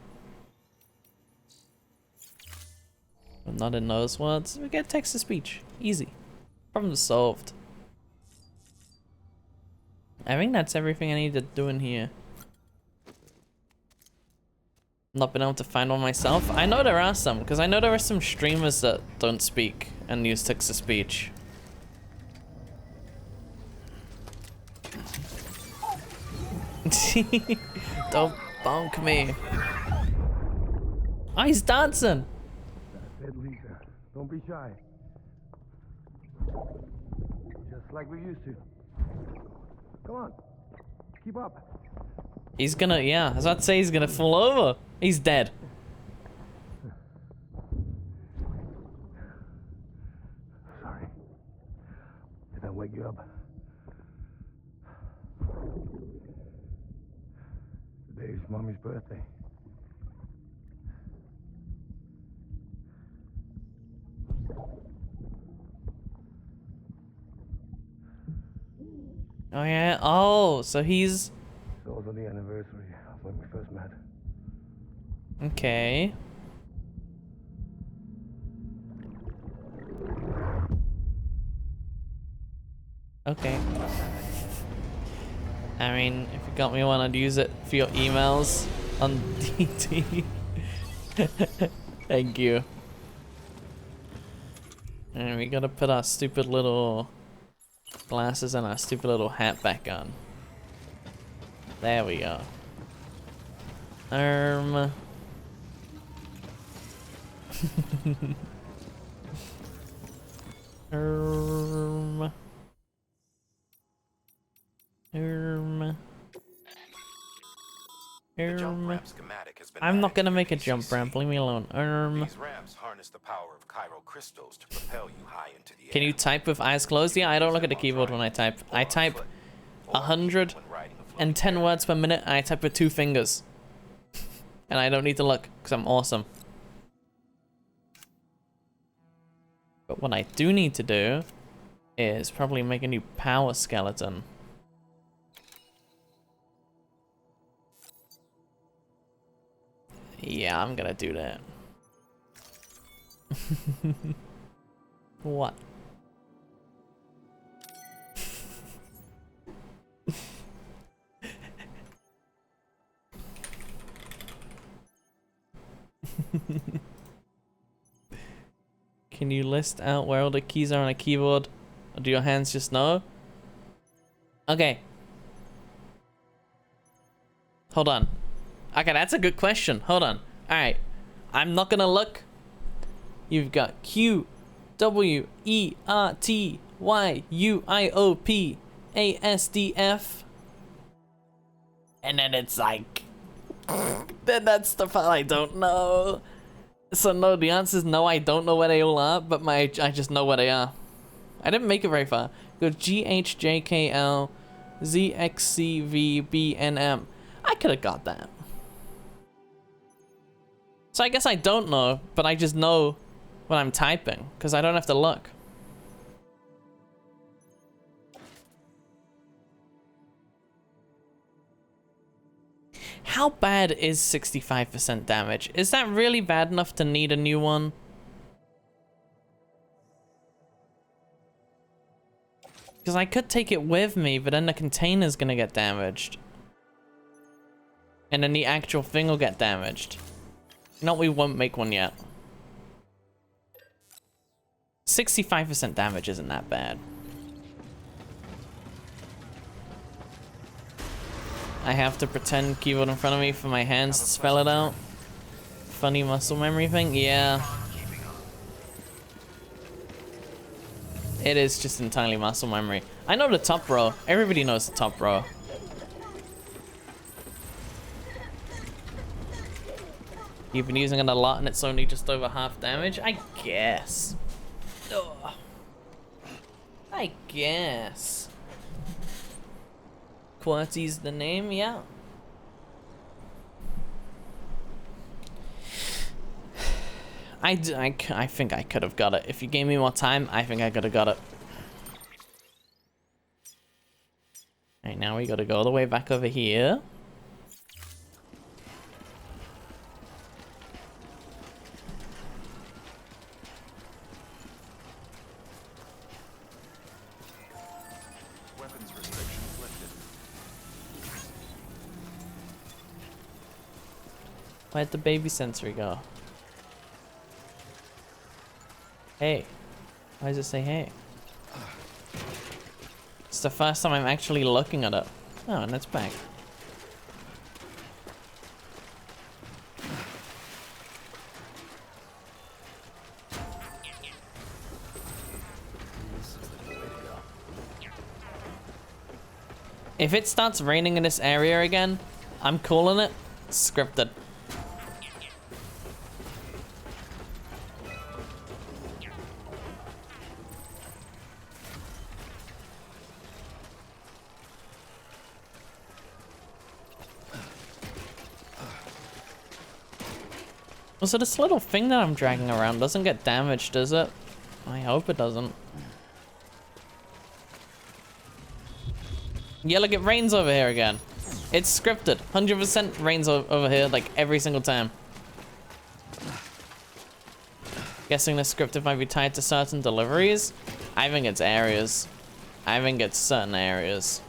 I'm not in those words. We get text-to-speech. Easy. Problem solved. I think that's everything I need to do in here. Not been able to find one myself. I know there are some, because I know there are some streamers that don't speak and use text-to-speech. Don't bonk me. Oh, he's dancing. That's it, Lisa. Don't be shy. Just like we used to. Come on. Keep up. He's gonna, yeah, I was about to say he's gonna fall over. He's dead. Sorry. Did I wake you up? Today's Mommy's birthday. Oh yeah, oh, so he's... It's also the anniversary of when we first met. Okay. Okay. I mean, if you got me one, I'd use it for your emails on DT. Thank you. And we gotta put our stupid little glasses and our stupid little hat back on. There we go. The jump ramp schematic has been I'm not added gonna to make a your jump ramp, leave me alone. These ramps harness the power of chiral crystals to propel you high into the air. Can you type with eyes closed? Yeah, I don't look at the keyboard when I type. I type 110 words per minute, and I type with 2 fingers. And I don't need to look, because I'm awesome. But what I do need to do is probably make a new power skeleton. Yeah, I'm gonna do that. What? Can you list out where all the keys are on a keyboard? Or do your hands just know? Okay. Hold on. Okay, that's a good question. Hold on. Alright. I'm not gonna look. You've got Q, W, E, R, T, Y, U, I, O, P, A, S, D, F. And then it's like... then that's the part I don't know. So no, the answer is no, I don't know where they all are, but I just know where they are. I didn't make it very far. Go G, H, J, K, L, Z, X, C, V, B, N, M. I could have got that. So I guess I don't know, but I just know when I'm typing, because I don't have to look. How bad is 65% damage? Is that really bad enough to need a new one? Because I could take it with me, but then the container's gonna get damaged. And then the actual thing will get damaged. No, we won't make one yet. 65% damage isn't that bad. I have to pretend keyboard in front of me for my hands to spell it out. Funny muscle memory thing? Yeah. It is just entirely muscle memory. I know the top row. Everybody knows the top row. You've been using it a lot and it's only just over half damage? I guess. Ugh. I guess. QWERTY's the name, yeah. I think I could have got it. If you gave me more time, I think I could have got it. Alright, now we gotta go all the way back over here. Weapons restrictions lifted. Where'd the baby sensory go? Hey. Why does it say hey? It's the first time I'm actually looking at it. Oh, and it's back. If it starts raining in this area again, I'm calling it scripted. So this little thing that I'm dragging around doesn't get damaged, does it? I hope it doesn't. Yeah, look, it rains over here again. It's scripted. 100% rains over here, like, every single time. Guessing the scripted might be tied to certain deliveries? I think it's areas. I think it's certain areas.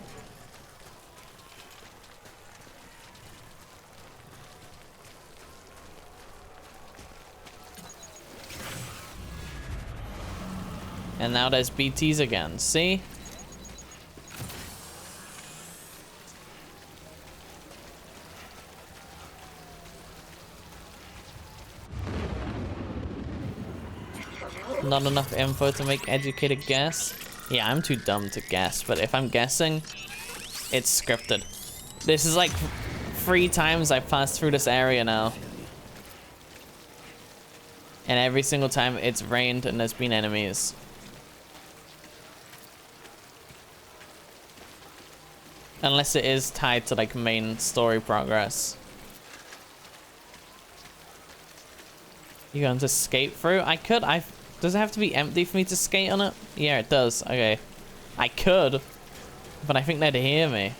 And now there's BTs again, see? Not enough info to make educated guess? Yeah, I'm too dumb to guess, but if I'm guessing, it's scripted. This is like 3 times I've passed through this area now. And every single time it's rained and there's been enemies. Unless it is tied to like main story progress. You going to skate through? I could. Does it have to be empty for me to skate on it? Yeah, it does. Okay. I could, but I think they'd hear me.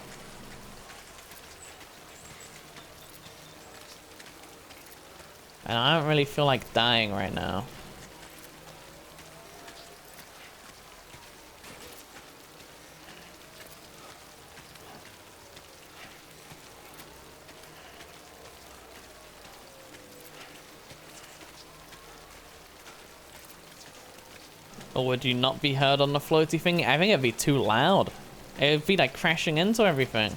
And I don't really feel like dying right now. Or would you not be heard on the floaty thing? I think it'd be too loud. It'd be like crashing into everything.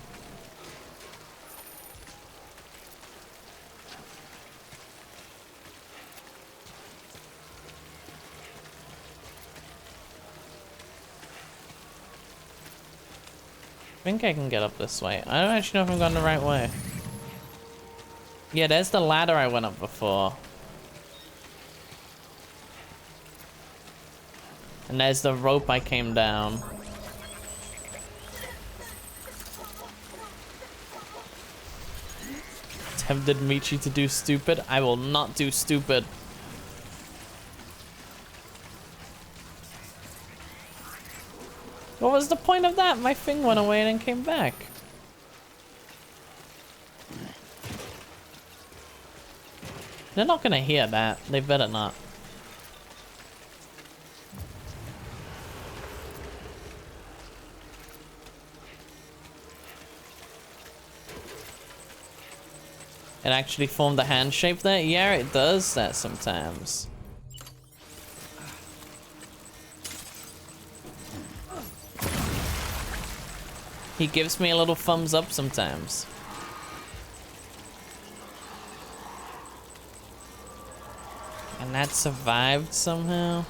I think I can get up this way. I don't actually know if I'm going the right way. Yeah, there's the ladder I went up before. And there's the rope I came down. Tempted Michi to do stupid. I will not do stupid. What was the point of that? My thing went away and then came back. They're not gonna hear that. They better not. It actually formed a hand shape there? Yeah, it does that sometimes. He gives me a little thumbs up sometimes. And that survived somehow.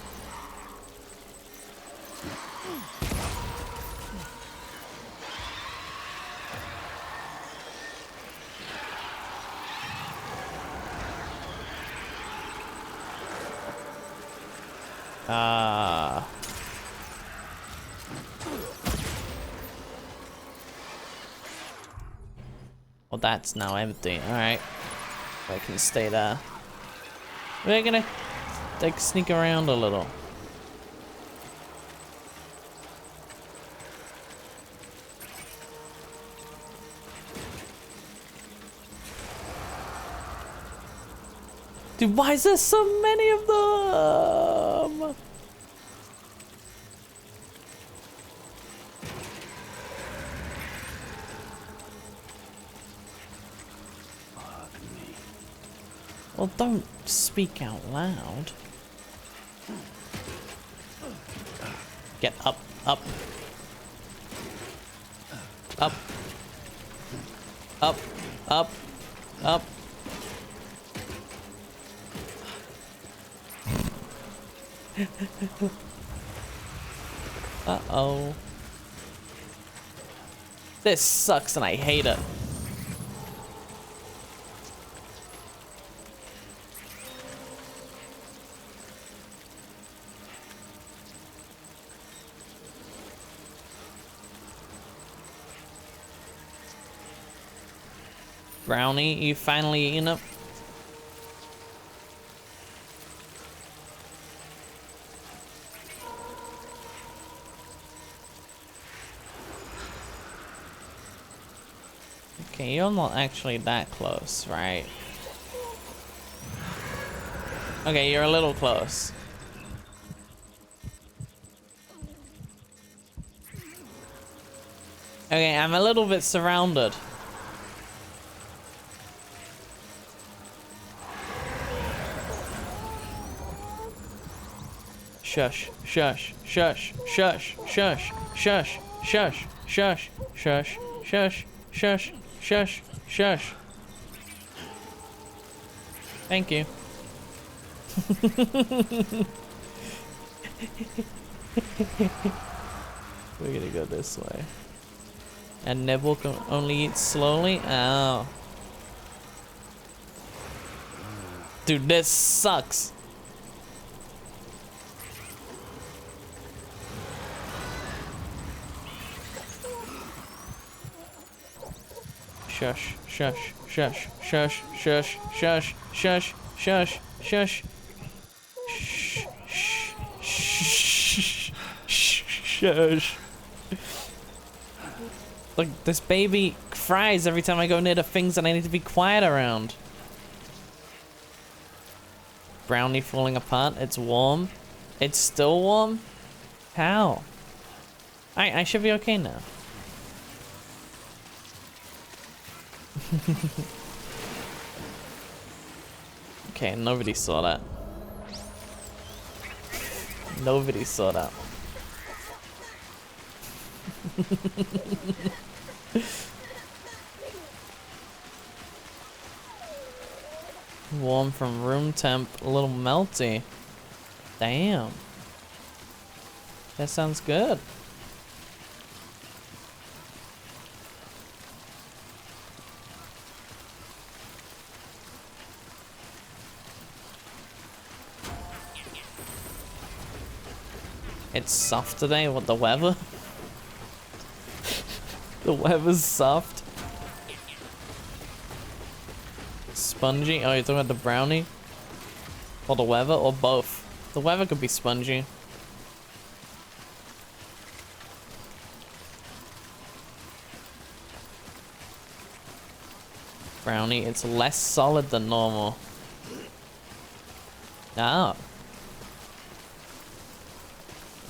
Well, that's now empty. Alright. I can stay there. We're gonna like sneak around a little. Dude, why is there so many of them? Well, don't speak out loud. Get up, up. Up. Up, up, up. Uh-oh. This sucks and I hate it. Brownie, you finally eaten up? Okay, you're not actually that close, right? Okay, you're a little close. Okay, I'm a little bit surrounded. Shush, shush, shush, shush, shush, shush, shush, shush, shush, shush, shush, shush, shush. Thank you. We're gonna go this way. And Nibble can only eat slowly? Oh. Dude, this sucks. Shush, shush, shush, shush, shush, shush, shush, shush, shush. Shh, shh, shh, shush. Look, this baby cries every time I go near the things that I need to be quiet around. Brownie falling apart. It's warm. It's still warm? How? I should be okay now. Okay, nobody saw that. Nobody saw that. Warm from room temp, a little melty. Damn. That sounds good. It's soft today. What, the weather? The weather's soft. Spongy? Oh, you're talking about the brownie? Or the weather? Or both? The weather could be spongy. Brownie, it's less solid than normal. Oh.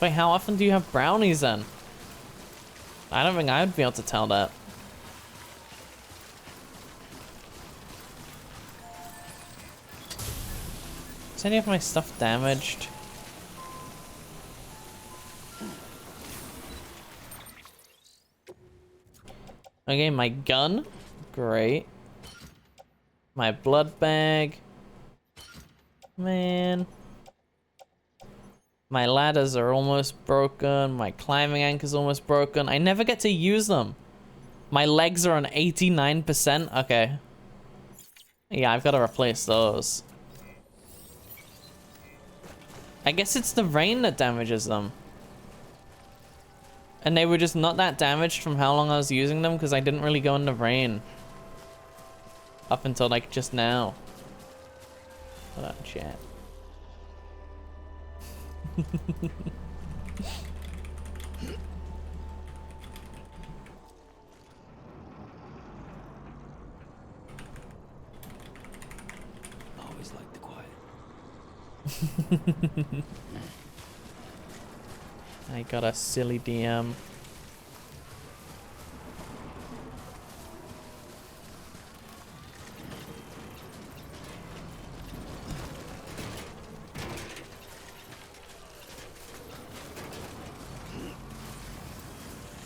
Wait, how often do you have brownies then? I don't think I would be able to tell that. Is any of my stuff damaged? Okay, my gun. Great. My blood bag. Man. My ladders are almost broken. My climbing anchor's almost broken. I never get to use them. My legs are on 89%. Okay. Yeah, I've got to replace those. I guess it's the rain that damages them. And they were just not that damaged from how long I was using them because I didn't really go in the rain. Up until like just now. Hold on, chat. Always like the quiet. I got a silly DM.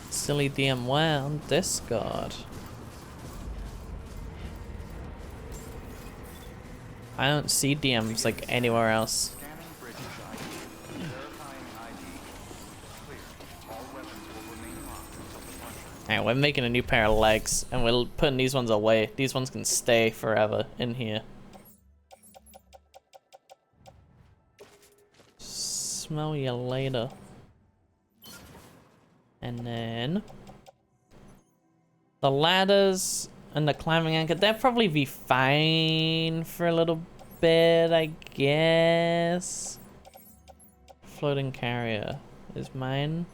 Silly DM where on Discord? I don't see DMs like anywhere else. Scanning Bridges ID. Verifying ID. Clear. All weapons will remain locked until departure. Alright, we're making a new pair of legs and we're putting these ones away. These ones can stay forever in here. Smell you later. And then the ladders and the climbing anchor, they'll probably be fine for a little bit, I guess. Floating carrier is mine.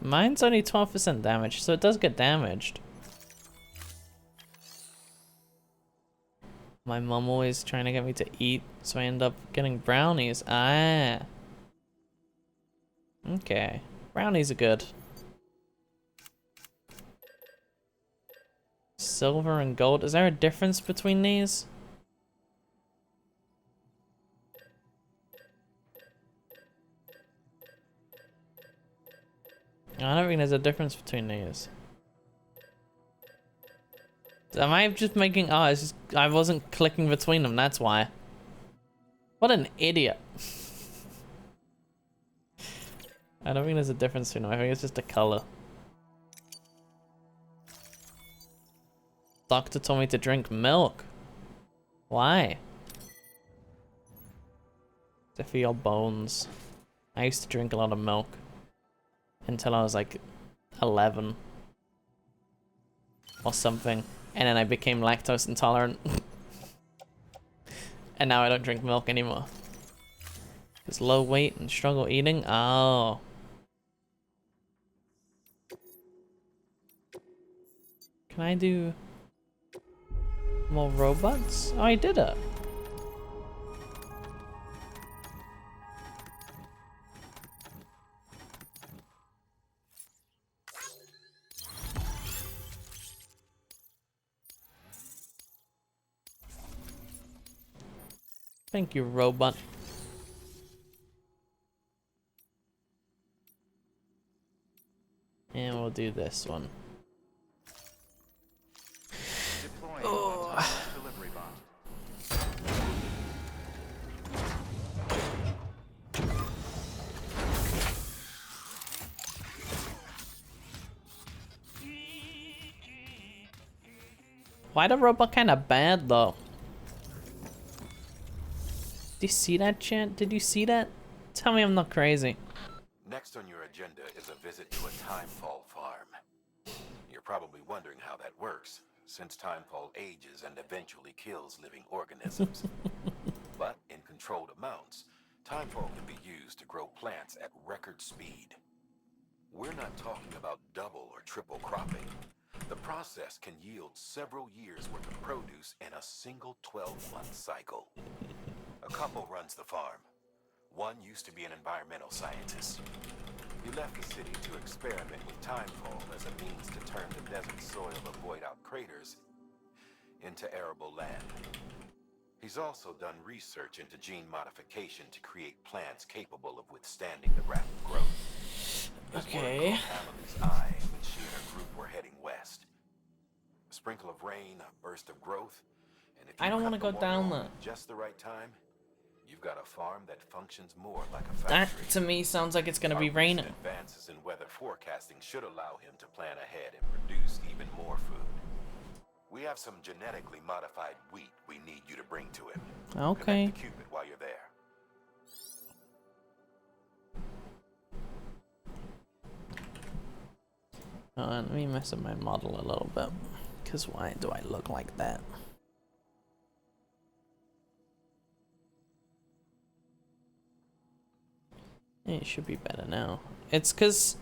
Mine's only 12% damage, so it does get damaged. My mom always trying to get me to eat, so I end up getting brownies. Ah. Okay. Brownies are good. Silver and gold. Is there a difference between these? I don't think there's a difference between these. Am I just making... Oh, it's just... I wasn't clicking between them, that's why. What an idiot. I don't think there's a difference between them. I think it's just a color. Doctor told me to drink milk. Why? To for your bones. I used to drink a lot of milk. Until I was like 11. Or something. And then I became lactose intolerant. And now I don't drink milk anymore. It's low weight and struggle eating? Oh. Can I do more robots? Oh, I did it. Thank you, robot. And we'll do this one. Deploying autonomous delivery bot. Why the robot kind of bad though? Did you see that, chat? Did you see that? Tell me I'm not crazy. Next on your agenda is a visit to a timefall farm. You're probably wondering how that works, since timefall ages and eventually kills living organisms. But in controlled amounts, timefall can be used to grow plants at record speed. We're not talking about double or triple cropping. The process can yield several years' worth of produce in a single 12-month cycle. A couple runs the farm. One used to be an environmental scientist. He left the city to experiment with timefall as a means to turn the desert soil of void-out craters into arable land. He's also done research into gene modification to create plants capable of withstanding the rapid growth. His Okay. work caught Amelie's eye when she and her group were heading west. A sprinkle of rain, a burst of growth, and if you I don't cut want to the go water down on there. at just the right time, you've got a farm that functions more like a factory. That to me sounds like it's gonna be Our raining. recent advances in weather forecasting should allow him to plan ahead and produce even more food. We have some genetically modified wheat we need you to bring to him. Okay. Connect to Cupid while you're there. Let me mess up my model a little bit. Because why do I look like that? It should be better now. It's because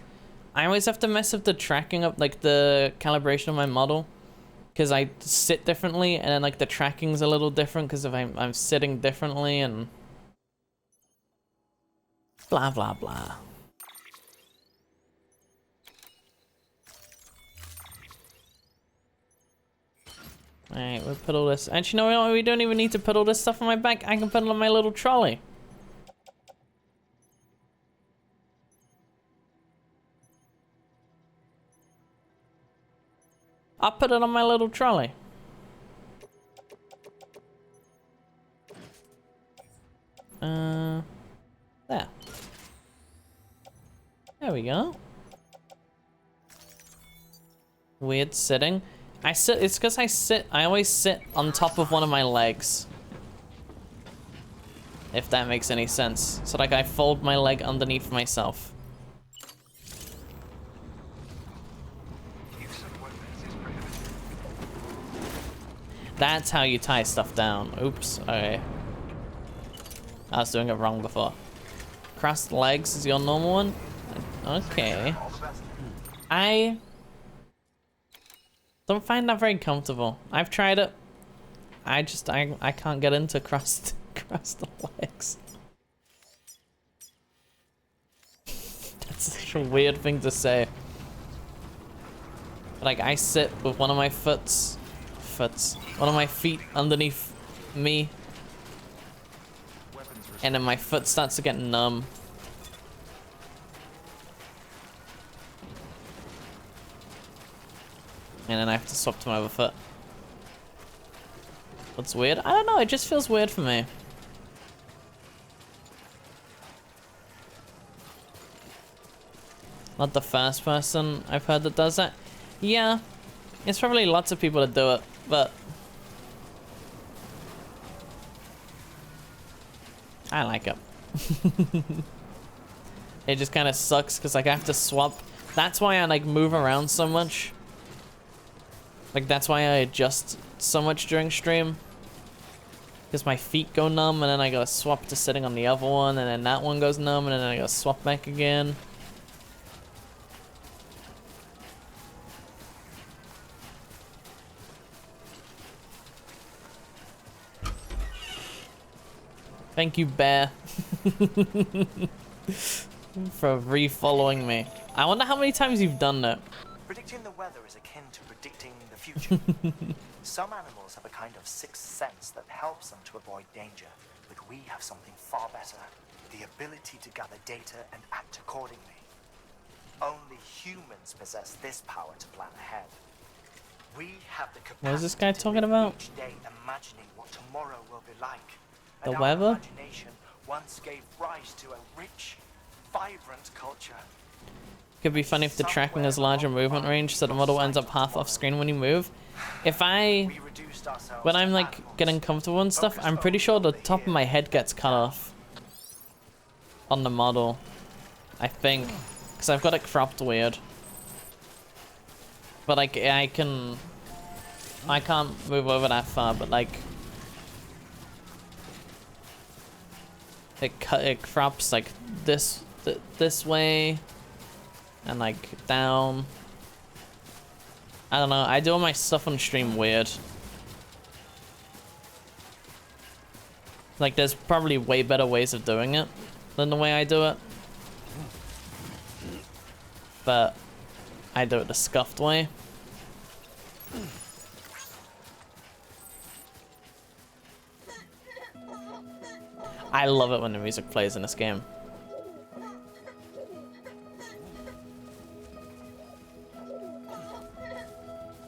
I always have to mess up the tracking up, like the calibration of my model. Because I sit differently, and then like the tracking's a little different because if I'm sitting differently and blah blah blah. Alright, we'll put all this. Actually, no, we don't even need to put all this stuff on my back. I can put it on my little trolley. I'll put it on my little trolley. There. There we go. Weird sitting. It's because I always sit on top of one of my legs. If that makes any sense. So like I fold my leg underneath myself. That's how you tie stuff down. Oops, okay. I was doing it wrong before. Crossed legs is your normal one? Okay. I don't find that very comfortable. I've tried it. I can't get into crossed legs. That's such a weird thing to say. Like I sit with one of my one of my feet underneath me, and then my foot starts to get numb. And then I have to swap to my other foot. What's weird? I don't know, it just feels weird for me. Not the first person I've heard that does that. Yeah, it's probably lots of people that do it, but I like it. It just kind of sucks because like I have to swap. That's why I like move around so much. Like that's why I adjust so much during stream. Because my feet go numb and then I gotta swap to sitting on the other one and then that one goes numb and then I gotta swap back again. Thank you, Bear, for re-following me. I wonder how many times you've done that. Predicting the weather is akin to predicting the future. Some animals have a kind of sixth sense that helps them to avoid danger, but we have something far better, the ability to gather data and act accordingly. Only humans possess this power to plan ahead. We have the capacity What is this guy to talking live about? each day imagining what tomorrow will be like. The And our weather? imagination once gave rise to a rich, vibrant culture. Could be funny if the tracking has larger movement range so the model ends up half off screen when you move. If when I'm like getting comfortable and stuff, I'm pretty sure the top of my head gets cut off on the model. I think, because I've got it cropped weird. But like I can't move over that far, but like it crops like this way and like down. I don't know, I do all my stuff on stream weird. Like there's probably way better ways of doing it than the way I do it. But I do it the scuffed way. I love it when the music plays in this game.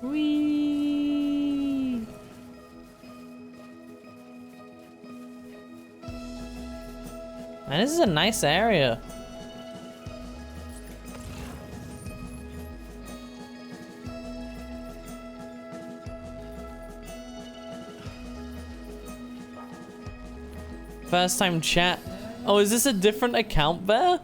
Whee! Man, this is a nice area. First time chat. Oh, is this a different account, Bear?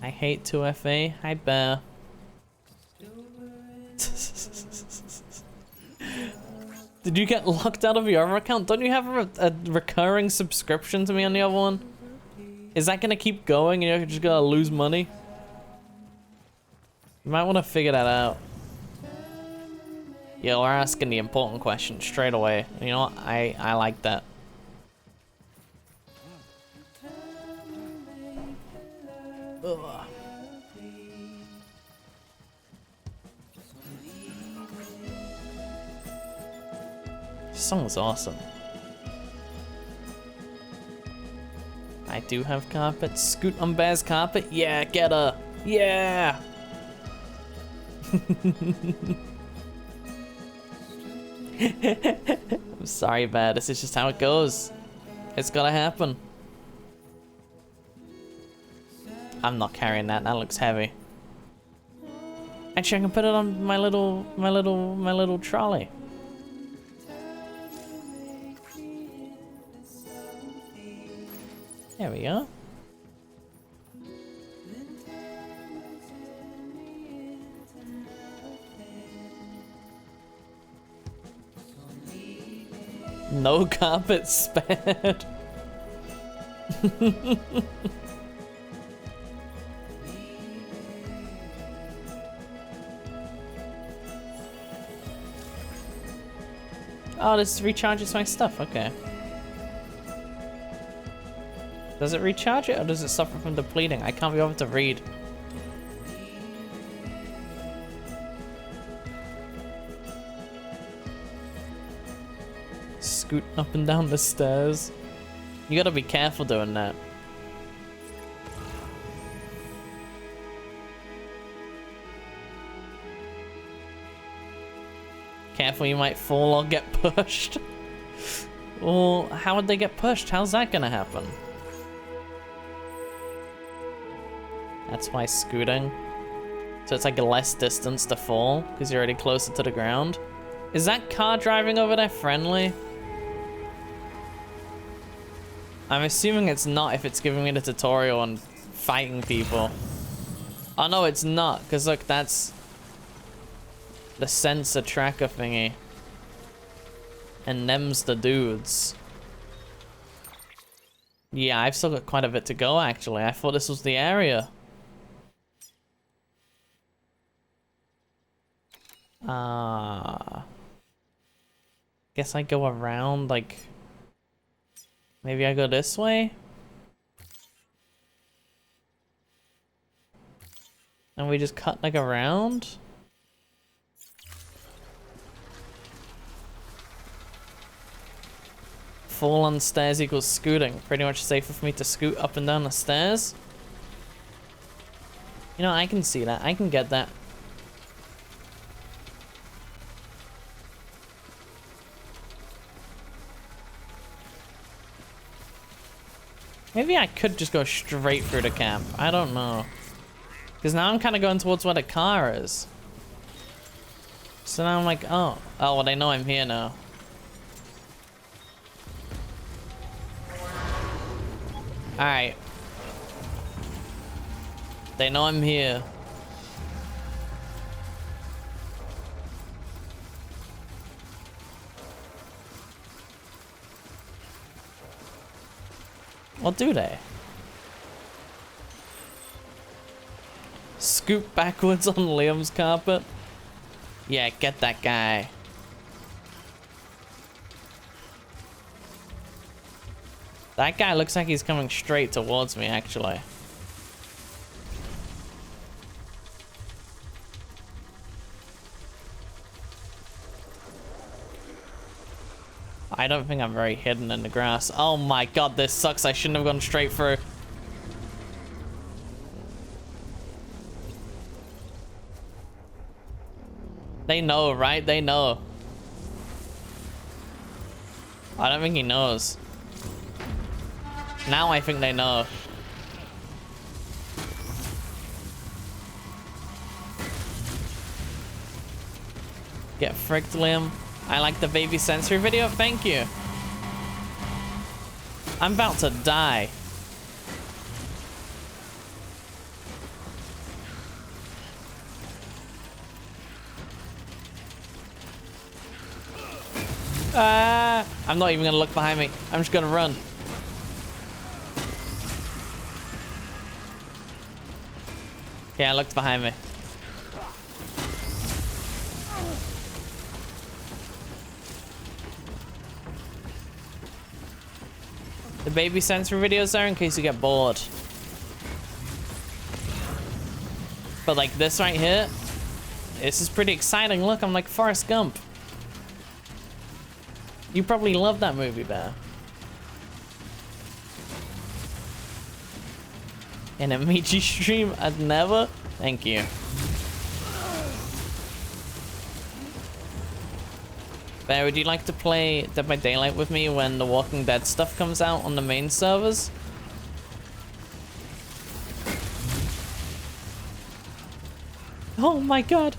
I hate 2FA. Hi, Bear. Did you get locked out of your other account? Don't you have a recurring subscription to me on the other one? Is that gonna keep going and you're just gonna lose money? You might want to figure that out. Yeah, we're asking the important question straight away. You know what? I like that. Ugh. This song is awesome. I do have carpet. Scoot on Bear's carpet. Yeah, get her. Yeah. I'm sorry, Bear. This is just how it goes. It's gotta happen. I'm not carrying that. That looks heavy. Actually, I can put it on my little trolley. There we go. No carpet spared. Oh, this recharges my stuff. Okay. Does it recharge it or does it suffer from depleting? I can't be able to read. Scoot up and down the stairs. You gotta be careful doing that. Careful, you might fall or get pushed. Well, how would they get pushed? How's that gonna happen? That's why scooting. So it's like a less distance to fall because you're already closer to the ground. Is that car driving over there friendly? I'm assuming it's not if it's giving me the tutorial on fighting people. Oh no, it's not, because look, that's the sensor tracker thingy. And them's the dudes. Yeah, I've still got quite a bit to go actually. I thought this was the area. Guess I go around, like, maybe I go this way? And we just cut like around? Fall on stairs equals scooting. Pretty much safer for me to scoot up and down the stairs. You know, I can see that. I can get that. Maybe I could just go straight through the camp. I don't know. Because now I'm kind of going towards where the car is. So now I'm like, oh. Oh, well, they know I'm here now. Alright. They know I'm here. Well, do they? Scoop backwards on Liam's carpet? Yeah, get that guy. That guy looks like he's coming straight towards me, actually. I don't think I'm very hidden in the grass. Oh my god, this sucks. I shouldn't have gone straight through. They know, right? They know. I don't think he knows. Now I think they know. Get fricked, Liam. I like the baby sensory video. Thank you. I'm about to die. Ah, I'm not even gonna look behind me. I'm just gonna run. Yeah, I looked behind me. The baby sensor videos are in case you get bored. But like this right here, this is pretty exciting. Look, I'm like Forrest Gump. You probably love that movie, Bear. In a Michi stream, I'd never. Thank you. Bear, would you like to play Dead by Daylight with me when the Walking Dead stuff comes out on the main servers? Oh my god.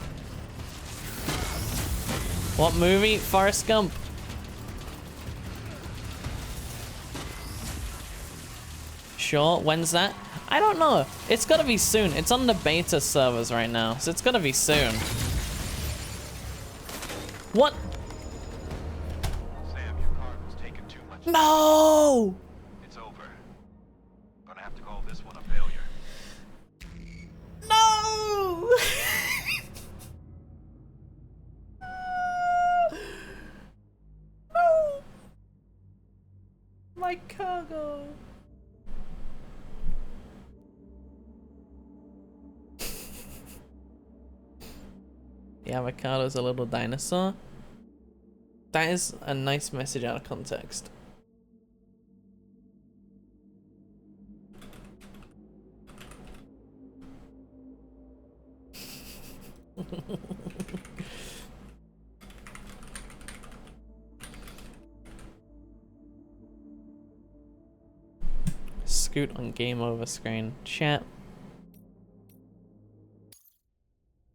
What movie? Forrest Gump. Sure, when's that? I don't know. It's gotta be soon. It's on the beta servers right now, so it's gotta be soon. What? Sam, your card was taking too much. No! It's over. Gonna have to call this one a failure. No! No! My cargo. The avocado's a little dinosaur. That is a nice message out of context. Scoot on game over screen. Chat.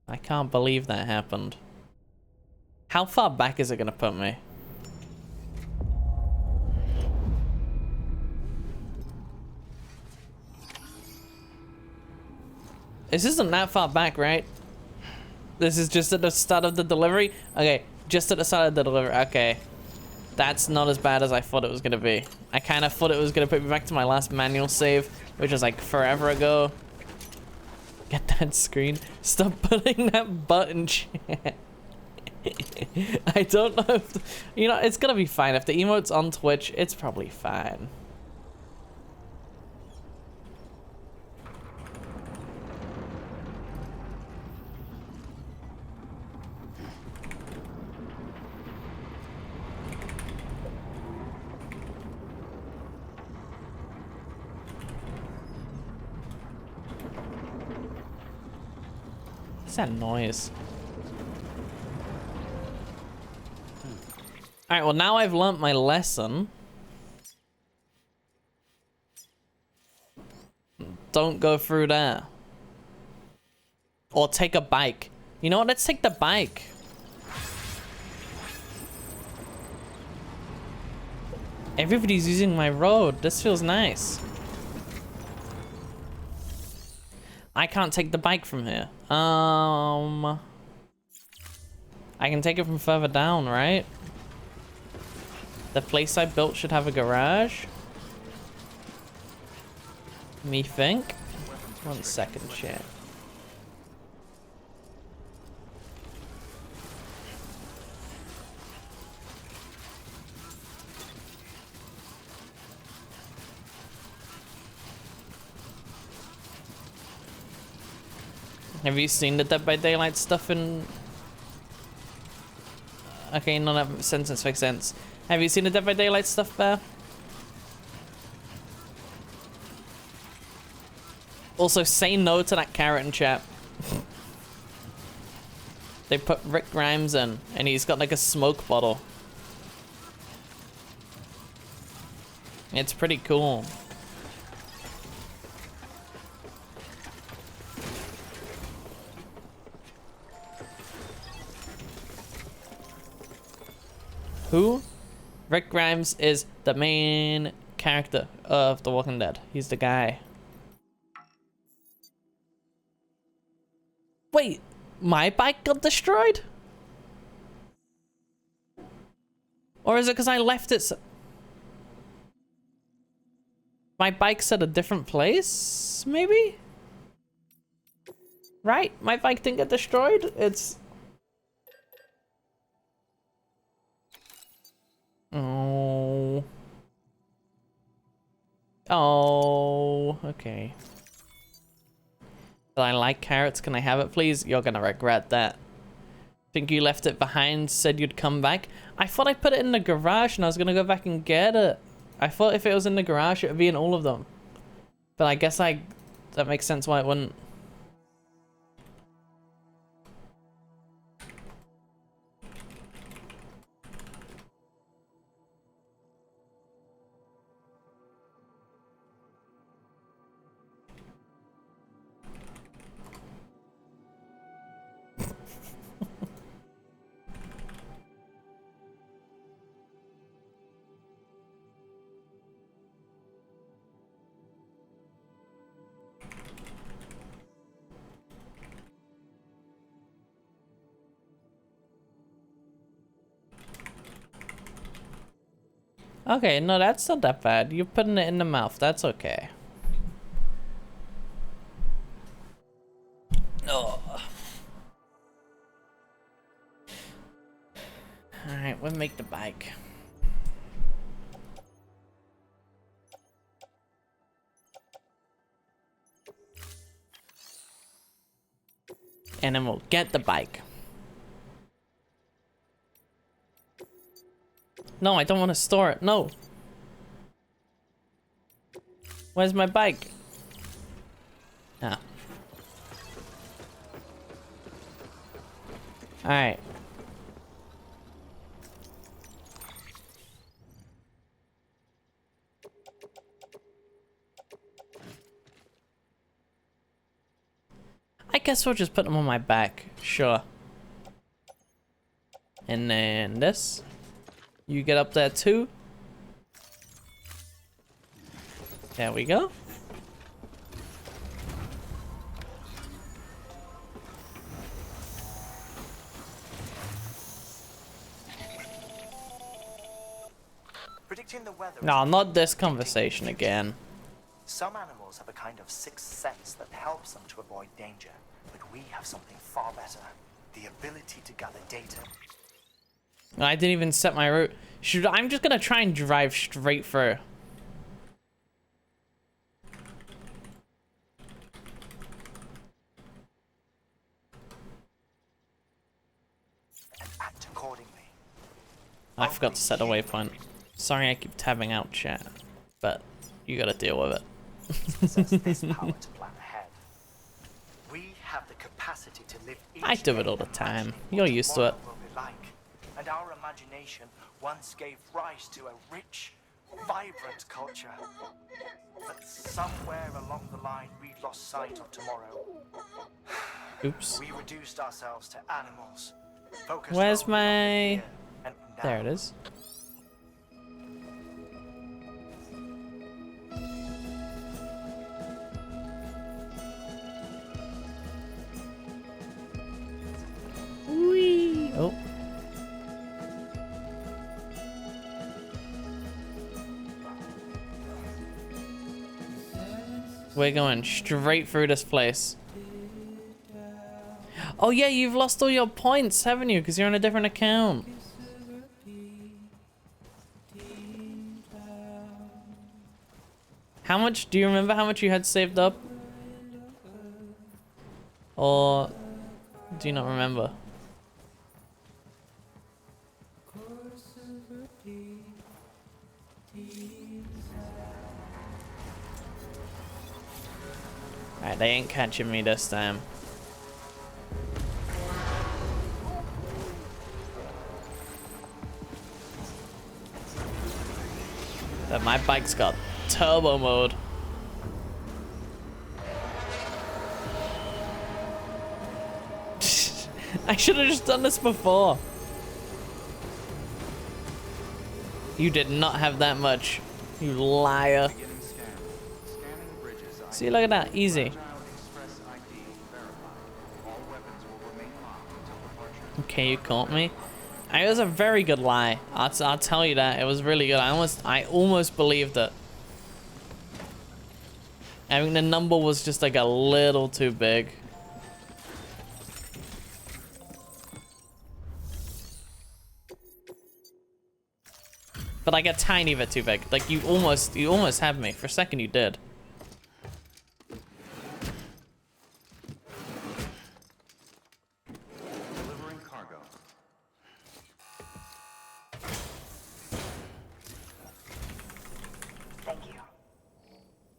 I can't believe that happened. How far back is it gonna put me? This isn't that far back, right? This is just at the start of the delivery? Okay, just at the start of the delivery. Okay. That's not as bad as I thought it was gonna be. I kind of thought it was gonna put me back to my last manual save, which was like forever ago. Get that screen. Stop putting that button, chat. I don't know if... You know, it's gonna be fine. If the emote's on Twitch, it's probably fine. What's that noise? Alright, well now I've learnt my lesson. Don't go through there. Or take a bike. You know what? Let's take the bike. Everybody's using my road. This feels nice. I can't take the bike from here. I can take it from further down, right? The place I built should have a garage. Me think. 1 second, chat. Have you seen the Dead by Daylight stuff in... Okay, none of that sentence makes sense. Have you seen the Dead by Daylight stuff, Bear? Also, say no to that carrot in chat. They put Rick Grimes in, and he's got like a smoke bottle. It's pretty cool. Who? Rick Grimes is the main character of The Walking Dead. He's the guy. Wait, my bike got destroyed? Or is it because I left it? My bike's at a different place, maybe? Right? My bike didn't get destroyed? It's... Oh. Oh, okay. But I like carrots. Can I have it, please? You're gonna regret that. Think you left it behind, said you'd come back? I thought I put it in the garage and I was gonna go back and get it. I thought if it was in the garage, it would be in all of them. But I guess that makes sense why it wouldn't. Okay, no, that's not that bad. You're putting it in the mouth. That's okay. Oh. Alright, we'll make the bike. And then we'll get the bike. No, I don't want to store it. No. Where's my bike? Ah. Alright. I guess we'll just put them on my back. Sure. And then this. You get up there too. There we go. Predicting the weather. No, not this conversation again. Some animals have a kind of sixth sense that helps them to avoid danger, but we have something far better. The ability to gather data. I didn't even set my route. I'm just gonna try and drive straight through. And act accordingly. I forgot to set a waypoint. Sorry I keep tabbing out chat, but you gotta deal with it. Possess this power to plan ahead. We have the capacity to live each I do it day all the time. imagining You're what used to it. tomorrow will be like. And our imagination once gave rise to a rich, vibrant culture. But somewhere along the line, we lost sight of tomorrow. Oops. We reduced ourselves to animals. Focused Where's only on the my... here and now. There it is. Whee! Oh. We're going straight through this place. Oh yeah, you've lost all your points, haven't you? Because you're on a different account. How much, do you remember how much you had saved up? Or do you not remember? Alright, they ain't catching me this time. But my bike's got turbo mode. I should have just done this before. You did not have that much You liar. Beginning scan. Scanning bridges ID. See, look at that. Easy. Fragile Express ID verified. All weapons will remain locked until departure. Okay, you caught me. It was a very good lie. I'll tell you that. It was really good. I almost believed it. I think the number was just like a little too big. But like a tiny bit too big. Like you almost had me. For a second you did. Delivering cargo. Thank you.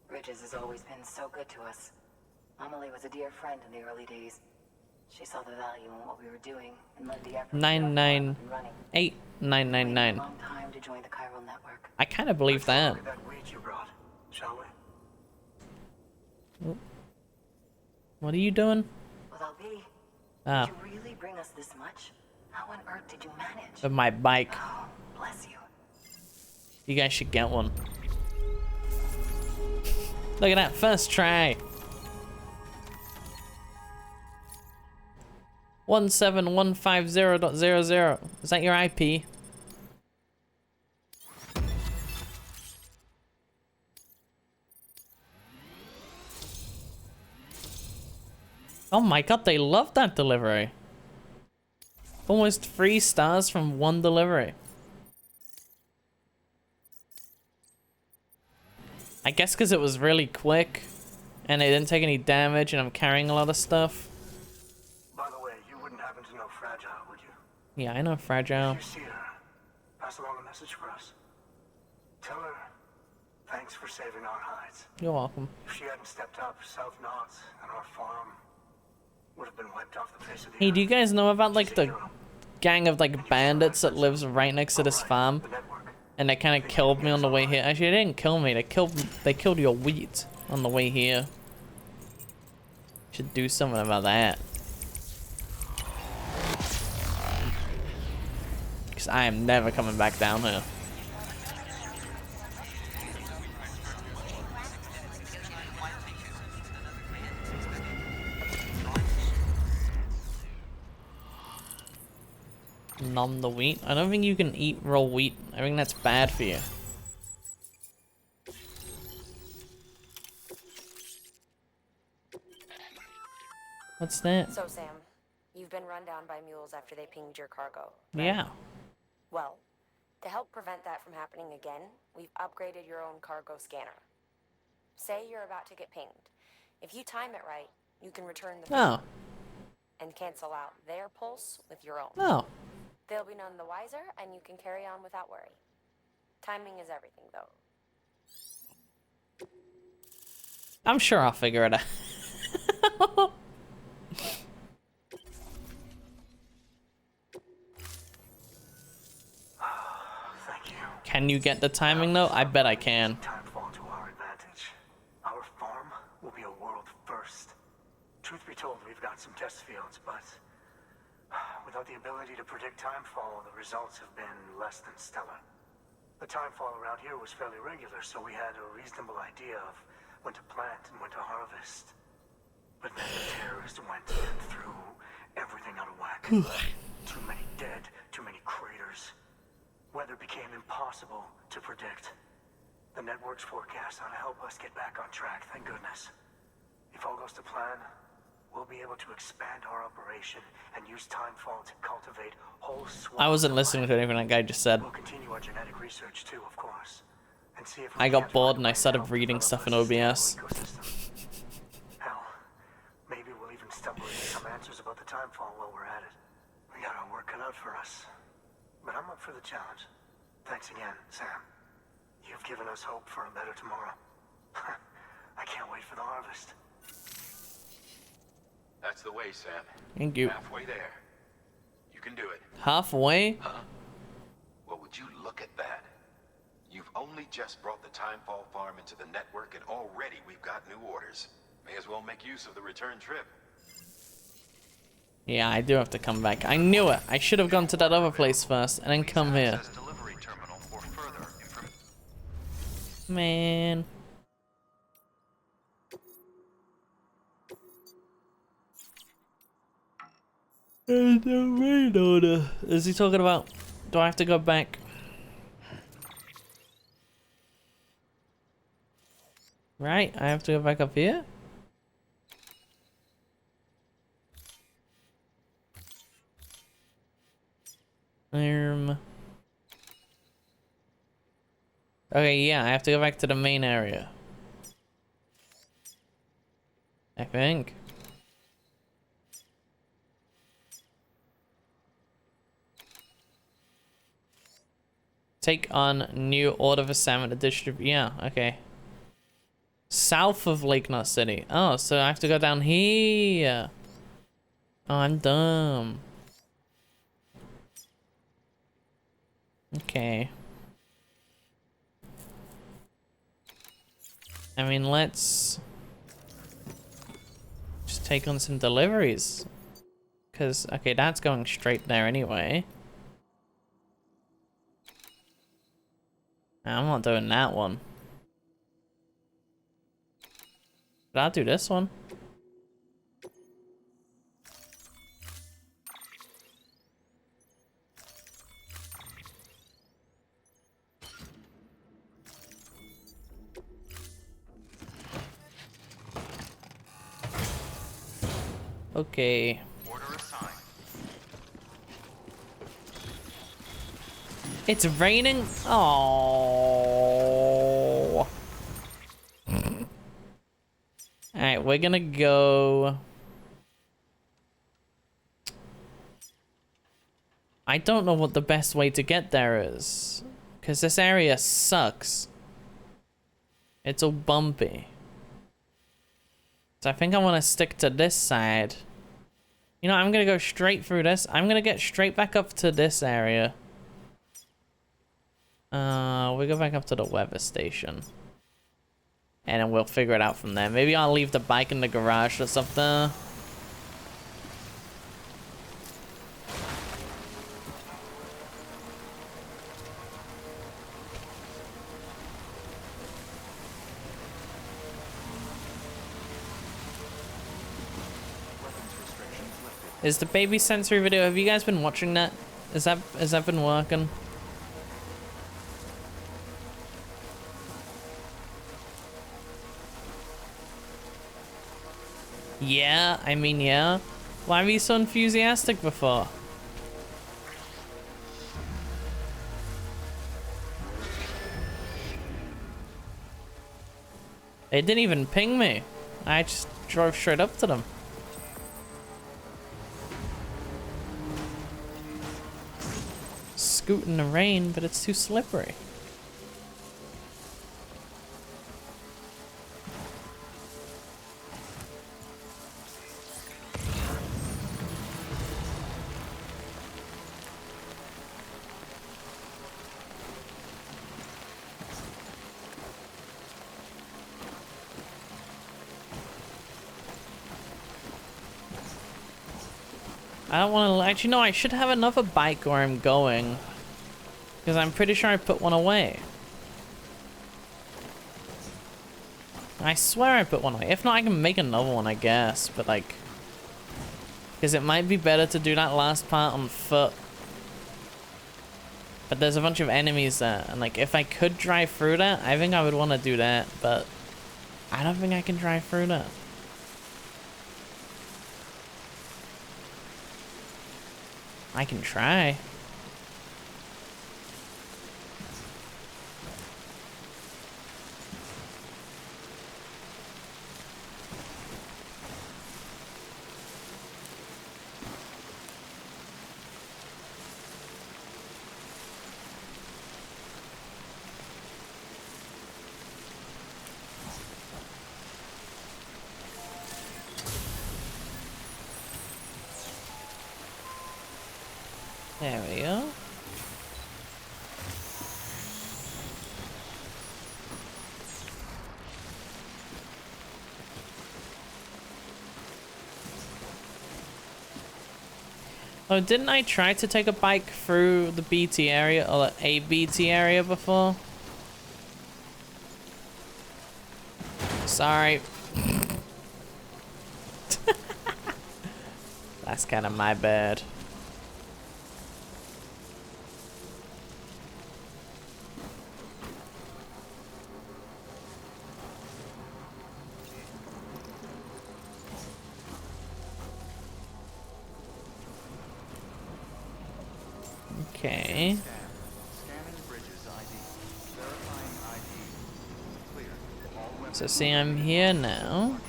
Bridges has always been so good to us. Amelie was a dear friend in the early days. She saw the value in what we were doing and led the effort to get our farm up and running. 998 999. Long time to join the chiral network. I kind of believe that. Look at that weed you brought, shall we? What are you doing? Without me, Ah, did you really bring us this much? How on earth did you manage? with my bike. Oh, bless you. You guys should get one. Look at that, first try. 17150.00. Is that your IP? Oh my god, they love that delivery. Almost 3 stars from 1 delivery. I guess because it was really quick and they didn't take any damage and I'm carrying a lot of stuff. By the way, you wouldn't happen to know Fragile, would you? Yeah, I know Fragile. If you see her, pass along a message for us. Tell her, thanks for saving our hides. You're welcome. If she hadn't stepped up, South Knots and our farm would have been wiped off the face of the Hey, earth. do you guys know about like She's a the hero. gang of like bandits that lives right next to this farm? The network. And they kind of killed me on the way here. Actually, they didn't kill me. They killed your wheat on the way here. Should do something about that. Because I am never coming back down here. Numb the wheat? I don't think you can eat raw wheat. I think that's bad for you. What's that? So, Sam, you've been run down by mules after they pinged your cargo. Yeah. Well, to help prevent that from happening again, we've upgraded your own cargo scanner. Say you're about to get pinged. If you time it right, you can return the Oh. and cancel out their pulse with your own. Oh. They'll be none the wiser, and you can carry on without worry. Timing is everything, though. I'm sure I'll figure it out. Thank you. Can you get the timing though? I bet I can. Time fall to our advantage. Our farm will be a world first. Truth be told, we've got some test fields, but without the ability to predict timefall, the results have been less than stellar. The timefall around here was fairly regular, so we had a reasonable idea of when to plant and when to harvest. But then the terrorists went and threw everything out of whack. Too many dead, too many craters. Weather became impossible to predict. The network's forecast ought to help us get back on track, thank goodness. If all goes to plan, we'll be able to expand our operation and use timefall to cultivate whole swaths. I wasn't of listening to land. anything that guy just said. We'll continue our genetic research too, of course, and see if I we got can't bored find and a I way to started help reading develop stuff in a OBS. sustainable ecosystem. Hell, maybe we'll even stumble into some answers about the timefall while we're at it. We got our work cut out for us, but I'm up for the challenge. Thanks again, Sam. You've given us hope for a better tomorrow. I can't wait for the harvest. That's the way, Sam. Thank you. Halfway there. You can do it. Halfway? Well, would you look at that? You've only just brought the Timefall farm into the network, and already we've got new orders. May as well make use of the return trip. Yeah, I do have to come back. I knew it. I should have gone to that other place first and then come here. Access delivery terminal for further information. Man. There's no rain order. Is he talking about? Do I have to go back? Right, I have to go back up here? Okay, yeah, I have to go back to the main area. I think. Take on new order for salmon to distribute. Yeah, okay. South of Lake Knot City. Oh, so I have to go down here. Oh, I'm dumb. Okay. I mean, let's just take on some deliveries. Because, okay, that's going straight there anyway. I'm not doing that one. But I'll do this one. Okay. Order assigned. It's raining? Oh. Alright, we're gonna go... I don't know what the best way to get there is. Because this area sucks. It's all bumpy. So I think I want to stick to this side. You know, I'm gonna go straight through this. I'm gonna get straight back up to this area. We go back up to the weather station. And then we'll figure it out from there. Maybe I'll leave the bike in the garage or something. Is the baby sensory video, have you guys been watching that? Has that been working? Yeah, I mean, yeah. Why were you so enthusiastic before? They didn't even ping me. I just drove straight up to them. Scoot in the rain, but it's too slippery. I don't want to... Actually, no, I should have another bike where I'm going. Because I'm pretty sure I put one away. I swear I put one away. If not, I can make another one, I guess. But, like... Because it might be better to do that last part on foot. But there's a bunch of enemies there. And, like, if I could drive through that, I think I would want to do that. But I don't think I can drive through that. I can try. There we go. Oh, didn't I try to take a bike through the BT area, or a BT area before? Sorry. That's kind of my bad. Okay. Scanning bridges ID. Verifying ID. Clear. All weapons. So see, I'm here now.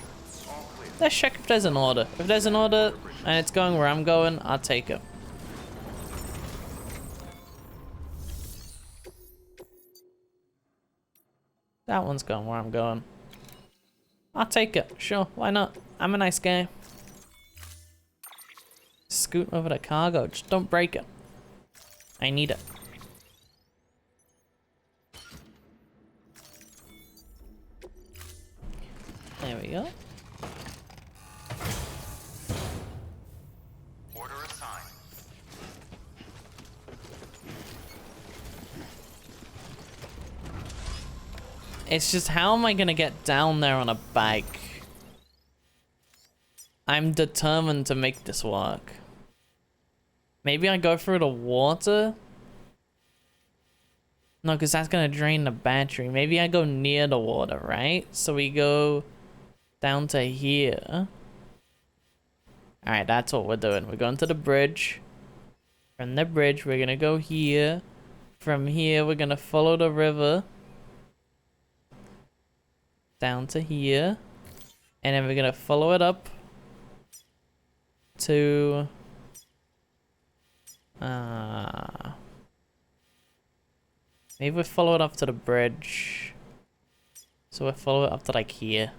All clear. Let's check if there's an order. If there's an order and it's going where I'm going, I'll take it. That one's going where I'm going. I'll take it. Sure, why not? I'm a nice guy. Scoot over the cargo. Just don't break it. I need it. There we go. Order assigned. It's just, how am I gonna get down there on a bike? I'm determined to make this work. Maybe I go through the water? No, because that's gonna drain the battery. Maybe I go near the water, right? So we go down to here. Alright, that's what we're doing. We're going to the bridge. From the bridge, we're gonna go here. From here, we're gonna follow the river. Down to here. And then we're gonna follow it up to maybe we follow it up to the bridge. So we'll follow it up to like here.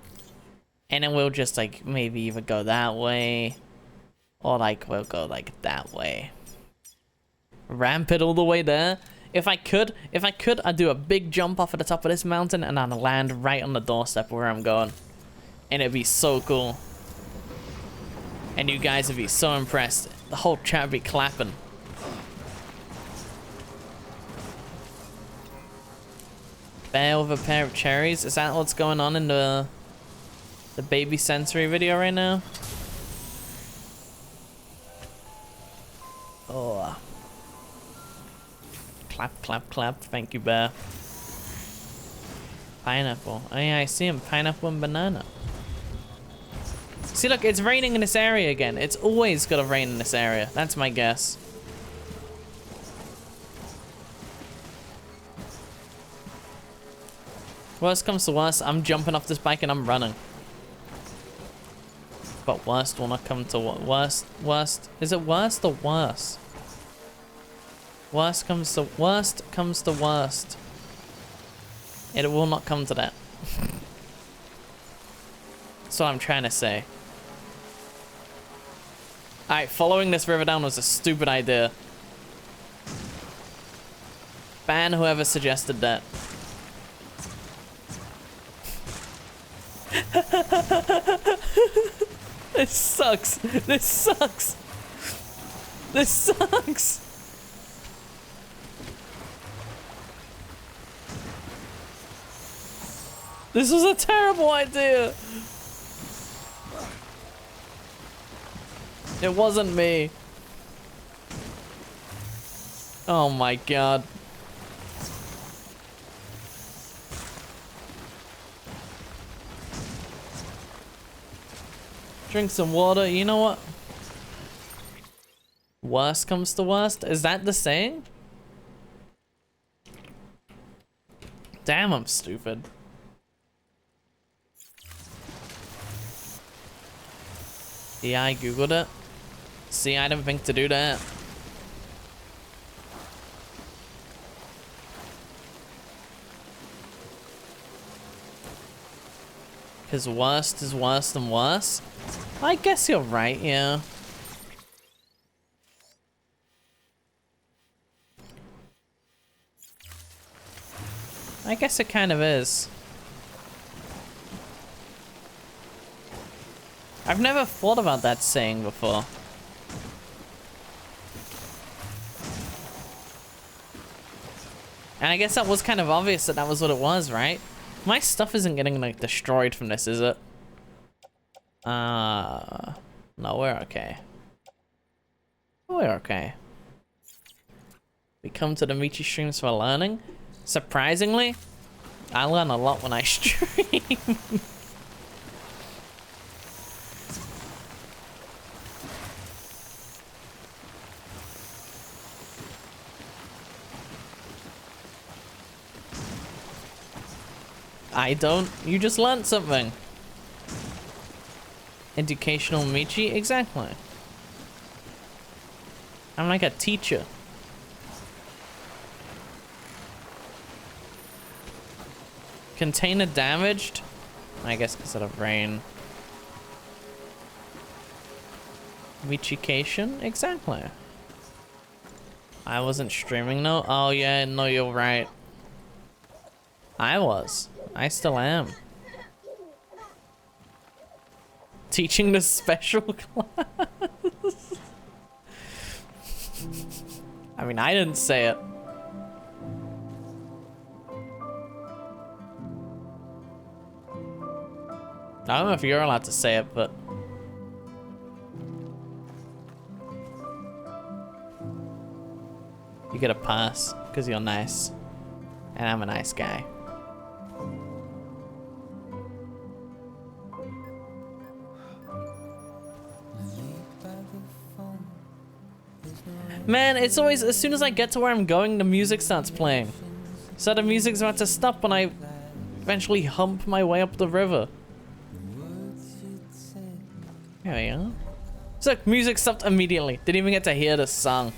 And then we'll just like maybe either go that way or like we'll go like that way. Ramp it all the way there. If I could, I'd do a big jump off at the top of this mountain and I'd land right on the doorstep where I'm going. And it'd be so cool. And you guys would be so impressed. The whole chat would be clapping. Bear with a pair of cherries? Is that what's going on in the baby sensory video right now? Oh. Clap, clap, clap. Thank you, Bear. Pineapple. Oh yeah, I see him. Pineapple and banana. See, look, it's raining in this area again. It's always gonna rain in this area. That's my guess. Worst comes to worst, I'm jumping off this bike and I'm running. But worst will not come to worst. Is it worst or worse? Worst comes to worst. It will not come to that. That's what I'm trying to say. Alright, following this river down was a stupid idea. Ban whoever suggested that. This sucks. This sucks. This sucks. This was a terrible idea. It wasn't me. Oh my god. Drink some water. You know what? Worst comes to worst. Is that the saying? Damn, I'm stupid. Yeah, I googled it. See, I didn't think to do that. Because worst is worse than worse? I guess you're right, yeah. I guess it kind of is. I've never thought about that saying before. And I guess that was kind of obvious that that was what it was, right? My stuff isn't getting like destroyed from this, is it? No, we're okay. We're okay. We come to the Michi streams for learning. Surprisingly, I learn a lot when I stream. I don't. You just learned something. Educational Michi? Exactly. I'm like a teacher. Container damaged? I guess because of rain. Michication? Exactly. I wasn't streaming though. Oh yeah, no, you're right. I was. I still am. Teaching the special class. I mean, I didn't say it. I don't know if you're allowed to say it, but you get a pass because you're nice. And I'm a nice guy. Man, it's always, as soon as I get to where I'm going, the music starts playing. So the music's about to stop when I eventually hump my way up the river. There we go. So music stopped immediately. Didn't even get to hear the song.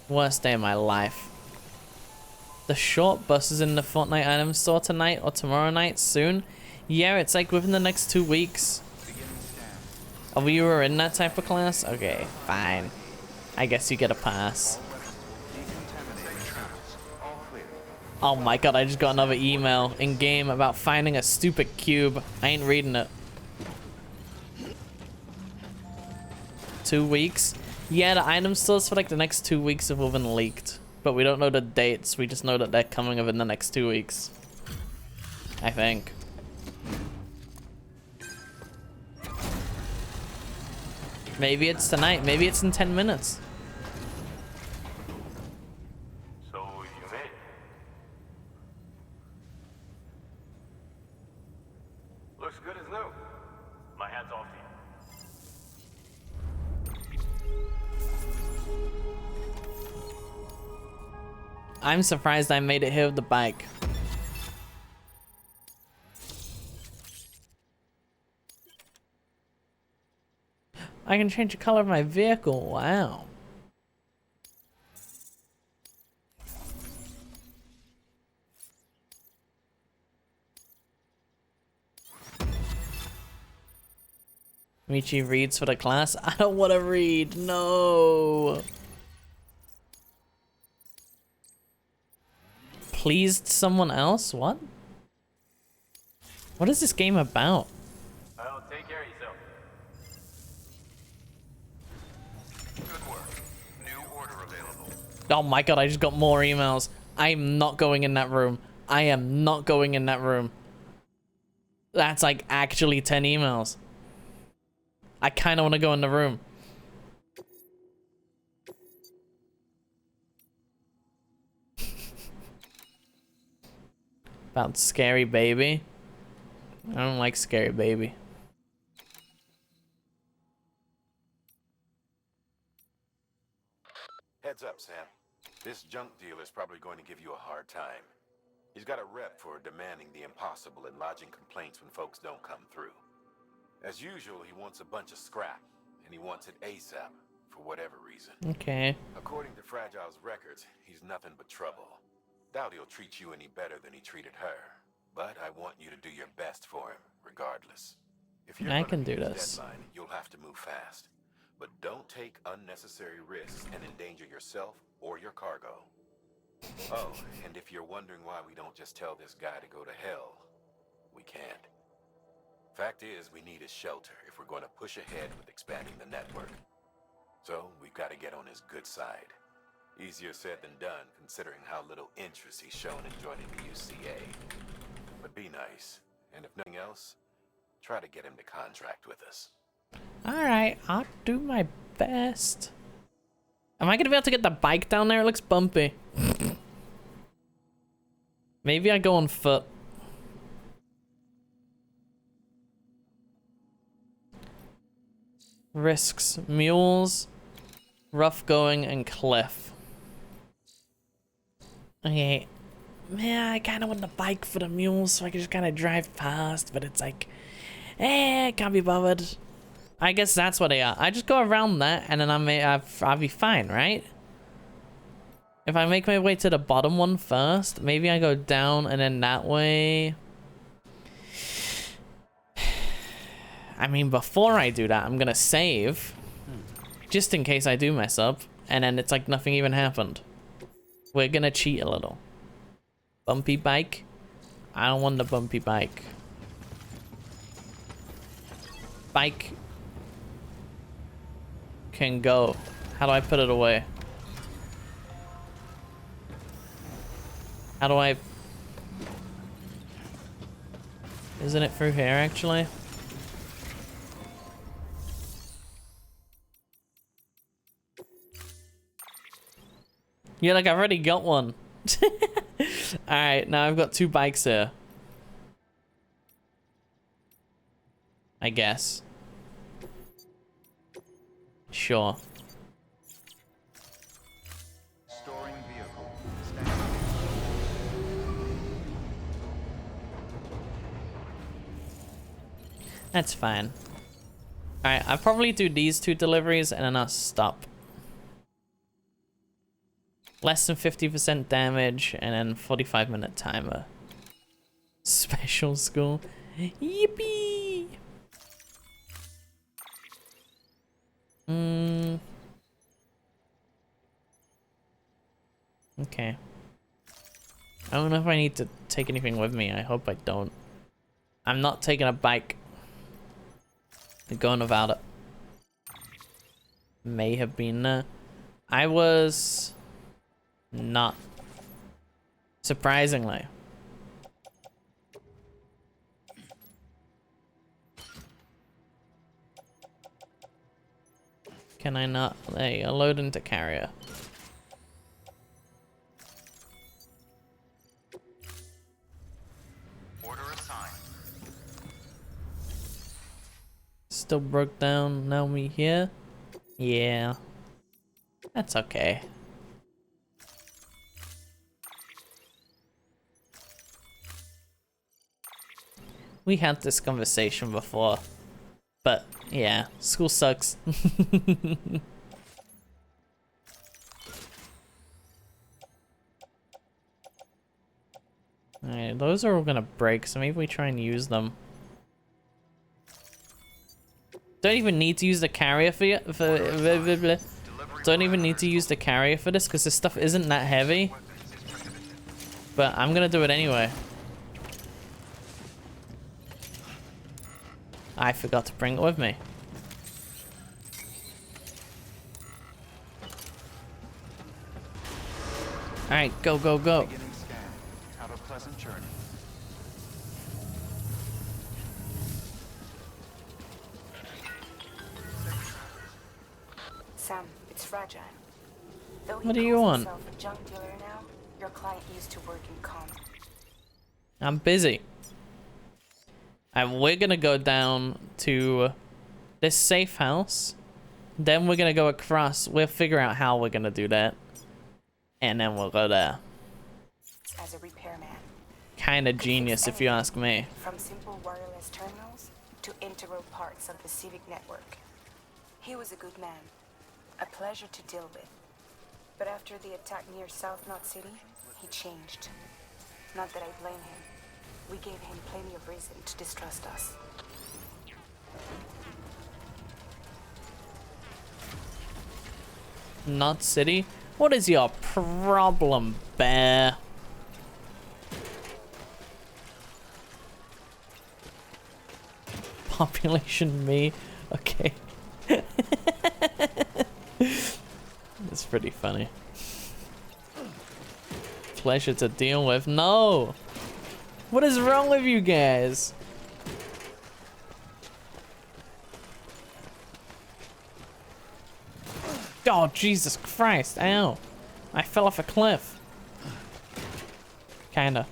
Worst day of my life. The short bus is in the Fortnite item store tonight or tomorrow night soon. Yeah, it's like within the next 2 weeks. Oh, you were in that type of class? Okay, fine. I guess you get a pass. Oh my god, I just got another email in game about finding a stupid cube. I ain't reading it. 2 weeks? Yeah, the item stores for like the next 2 weeks have all been leaked. But we don't know the dates, we just know that they're coming within the next 2 weeks. I think. Maybe it's tonight, maybe it's in 10 minutes. So you made it. Looks good as new. My hat's off to you. I'm surprised I made it here with the bike. I can change the color of my vehicle. Wow. Michi reads for the class. I don't want to read. No. Pleased someone else? What? What is this game about? Well, take care of yourself. Good work. New order available. Oh my god, I just got more emails. I'm not going in that room. I am not going in that room. That's like actually 10 emails. I kind of want to go in the room. About Scary Baby. I don't like Scary Baby. Heads up, Sam. This junk dealer's probably going to give you a hard time. He's got a rep for demanding the impossible and lodging complaints when folks don't come through. As usual, he wants a bunch of scrap, and he wants it ASAP, for whatever reason. Okay. According to Fragile's records, he's nothing but trouble. Doubt he'll treat you any better than he treated her. But I want you to do your best for him, regardless. If you're I gonna can do meet his this. deadline, you'll have to move fast. But don't take unnecessary risks and endanger yourself or your cargo. Oh, and if you're wondering why we don't just tell this guy to go to hell, we can't. Fact is, we need his shelter if we're going to push ahead with expanding the network. So, we've got to get on his good side. Easier said than done, considering how little interest he's shown in joining the UCA. But be nice, and if nothing else, try to get him to contract with us. Alright, I'll do my best. Am I gonna be able to get the bike down there? It looks bumpy. Maybe I go on foot. Risks, mules, rough going, and cliff. Okay. Man, I kind of want the bike for the mules so I can just kind of drive fast, but it's like, can't be bothered. I guess that's what they are. I just go around that and then I'll be fine, right? If I make my way to the bottom one first, maybe I go down and then that way. I mean, before I do that, I'm gonna save. Just in case I do mess up. And then it's like nothing even happened. We're gonna cheat a little. Bumpy bike? I don't want the bumpy bike. Bike can go. How do I put it away? How do I... Isn't it through here, actually? Yeah, like I've already got one. Alright, now I've got 2 bikes here. I guess. Sure. Storing vehicle. That's fine. Alright, I'll probably do these 2 deliveries and then I'll stop. Less than 50% damage and then 45-minute timer. Special school. Yippee! Okay. I don't know if I need to take anything with me. I hope I don't. I'm not taking a bike. I'm going without it. May have been there. I was not. Surprisingly. Can I not? Hey, a load into carrier. Order assigned. Still broke down. Now me here. Yeah. That's okay. We had this conversation before. But, yeah. School sucks. Alright, those are all gonna break, so maybe we try and use them. Don't even need to use the carrier Don't even need to use the carrier for this, because this stuff isn't that heavy. But I'm gonna do it anyway. I forgot to bring it with me. Alright, go, go, go. Beginning scan. Have a pleasant journey. Sam, it's fragile. Though he What do you calls want? himself a junk dealer now, your client used to work in com. I'm busy. And we're gonna go down to this safe house. Then we're gonna go across. We'll figure out how we're gonna do that. And then we'll go there. As a repairman. Kinda genius if you ask me. From simple wireless terminals to integral parts of the civic network. He was a good man. A pleasure to deal with. But after the attack near South Knot City, he changed. Not that I blame him. We gave him plenty of reason to distrust us. Knot City? What is your problem, bear? Population me? Okay. That's pretty funny. pleasure to deal with. No! What is wrong with you guys? Oh, Jesus Christ. Ow. I fell off a cliff. Kinda.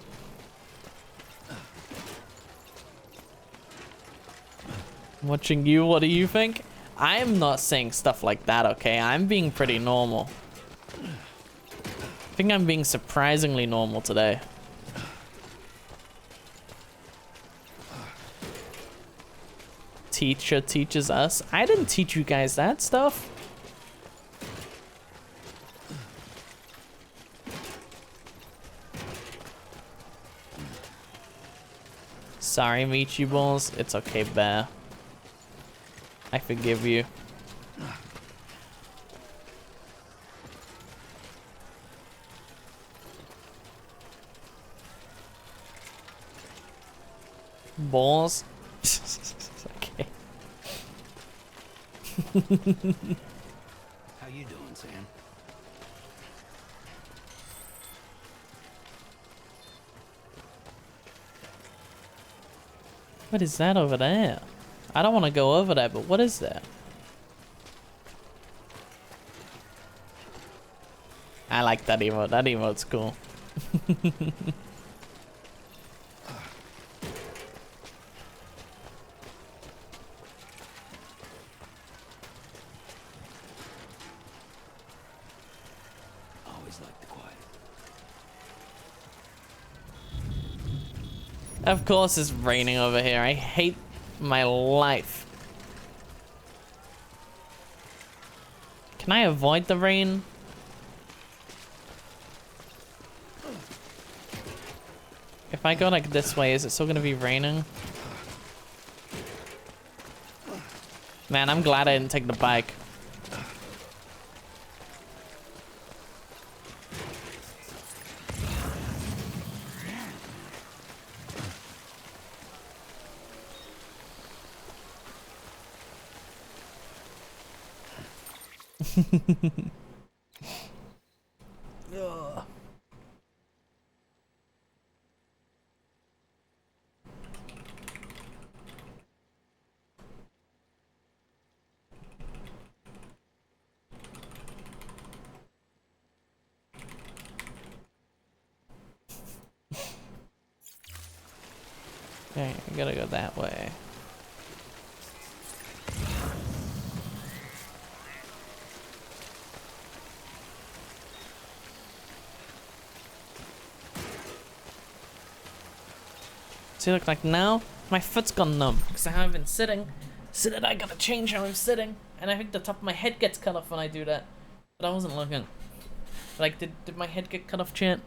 Watching you, what do you think? I'm not saying stuff like that, okay? I'm being pretty normal. I think I'm being surprisingly normal today. Teacher teaches us. I didn't teach you guys that stuff. Sorry, Michi Balls. It's okay, Bear. I forgive you. Balls? Okay. How you doing, Sam? What is that over there? I don't want to go over there, but what is that? I like that emote. That emote's cool. Always like the quiet. Of course it's raining over here. I hate my life. Can I avoid the rain? If I go like this way, is it still gonna be raining? Man, I'm glad I didn't take the bike. Ugh. Okay, I gotta go that way. See, look, like now my foot's gone numb because I haven't been sitting. So that I gotta change how I'm sitting, and I think the top of my head gets cut off when I do that. But I wasn't looking. Like, did my head get cut off, chat?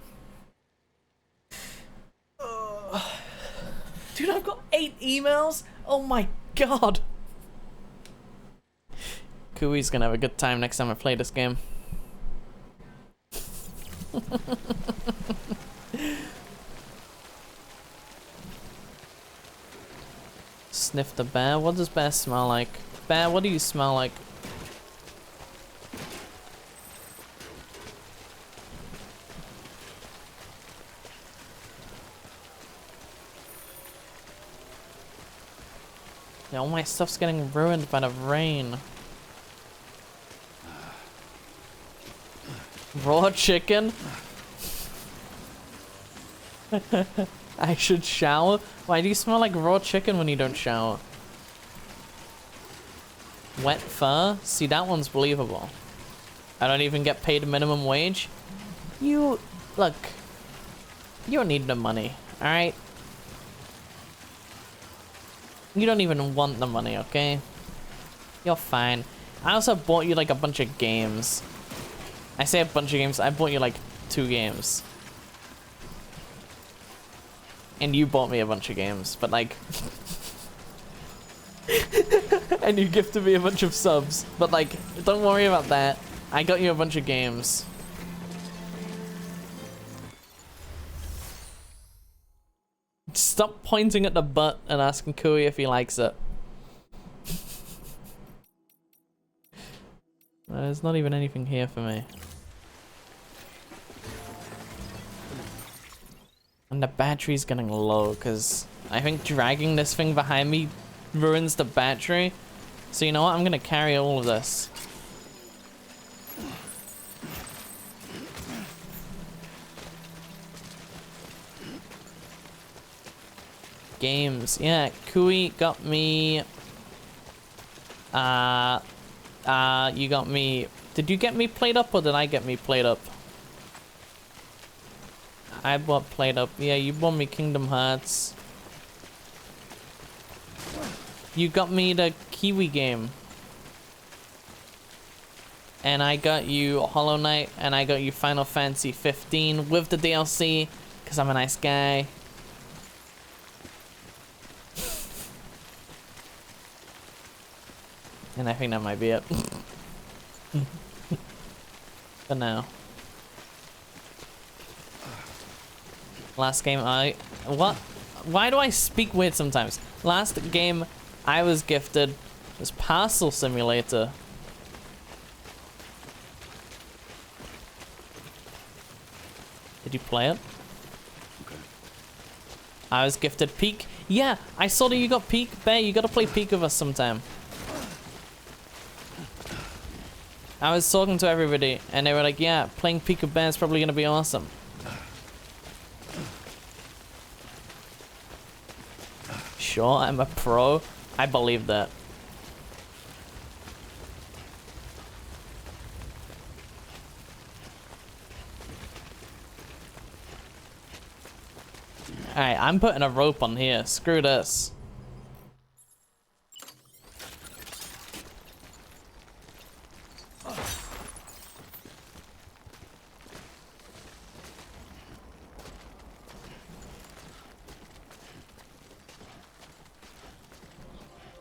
Dude, I've got 8 emails. Oh my god. Kui's gonna have a good time next time I play this game. Sniff the bear. What does bear smell like? Bear, what do you smell like? Yeah, all my stuff's getting ruined by the rain. Raw chicken? I should shower? Why do you smell like raw chicken when you don't shower? Wet fur? See, that one's believable. I don't even get paid minimum wage? You... Look. You don't need the money, alright? You don't even want the money, okay? You're fine. I also bought you like a bunch of games. I say a bunch of games, I bought you like 2 games. And you bought me a bunch of games, but like... and you gifted me a bunch of subs, but like, don't worry about that. I got you a bunch of games. Stop pointing at the butt and asking Kui if he likes it. There's not even anything here for me. And the battery's getting low because I think dragging this thing behind me ruins the battery. So you know what? I'm gonna carry all of this. Games. Yeah, Kui got me. You got me. Did you get me played up or did I get me played up? I bought played up. Yeah, you bought me Kingdom Hearts. You got me the Kiwi game. And I got you Hollow Knight and I got you Final Fantasy 15 with the DLC because I'm a nice guy. And I think that might be it. For now. Last game what? Why do I speak weird sometimes? Last game I was gifted was Parcel Simulator. Did you play it? Okay. I was gifted Peak. Yeah, I saw that you got Peak. Bear, you gotta play Peak with us sometime. I was talking to everybody and they were like, yeah, playing Peak with Bear is probably gonna be awesome. Sure, I'm a pro. I believe that. Alright, I'm putting a rope on here. Screw this.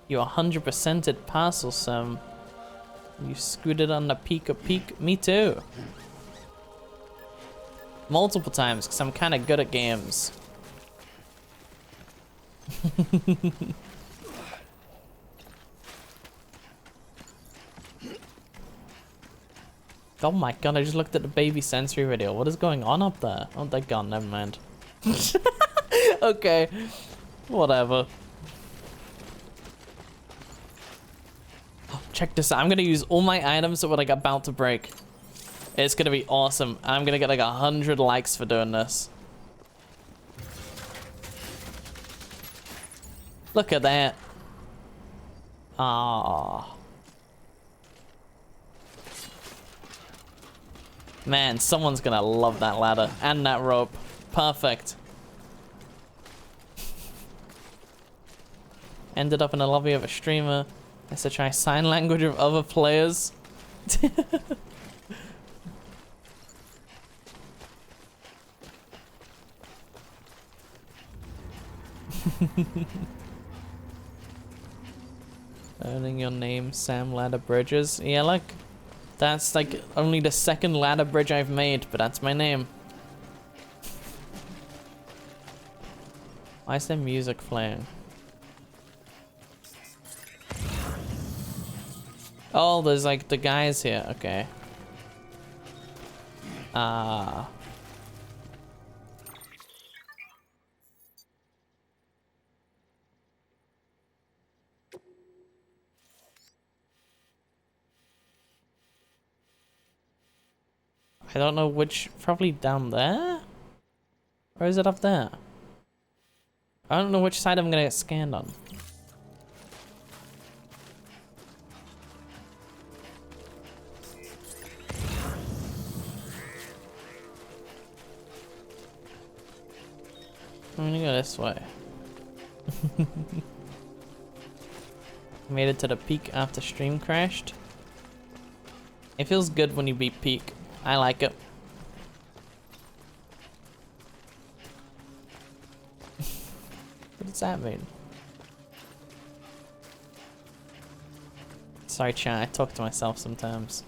You 100%ed Parcel Sim. You scooted on the peak of Peak. Me too. Multiple times, because I'm kind of good at games. Oh my god, I just looked at the baby sensory video. What is going on up there? Oh, they're gone, never mind. Okay, whatever. Oh, check this out. I'm gonna use all my items that were like about to break. It's gonna be awesome. I'm gonna get like 100 likes for doing this. Look at that. Ah. Man, someone's gonna love that ladder and that rope. Perfect. Ended up in the lobby of a streamer. I said try sign language of other players. Earning your name, Sam Ladder Bridges. Yeah, look. That's like only the second ladder bridge I've made, but that's my name. Why is there music playing? Oh, there's like the guys here. Okay. Ah. I don't know which, probably down there? Or is it up there? I don't know which side I'm gonna get scanned on. I'm gonna go this way. Made it to the peak after stream crashed. It feels good when you beat peak. I like it. What does that mean? Sorry, chat. I talk to myself sometimes.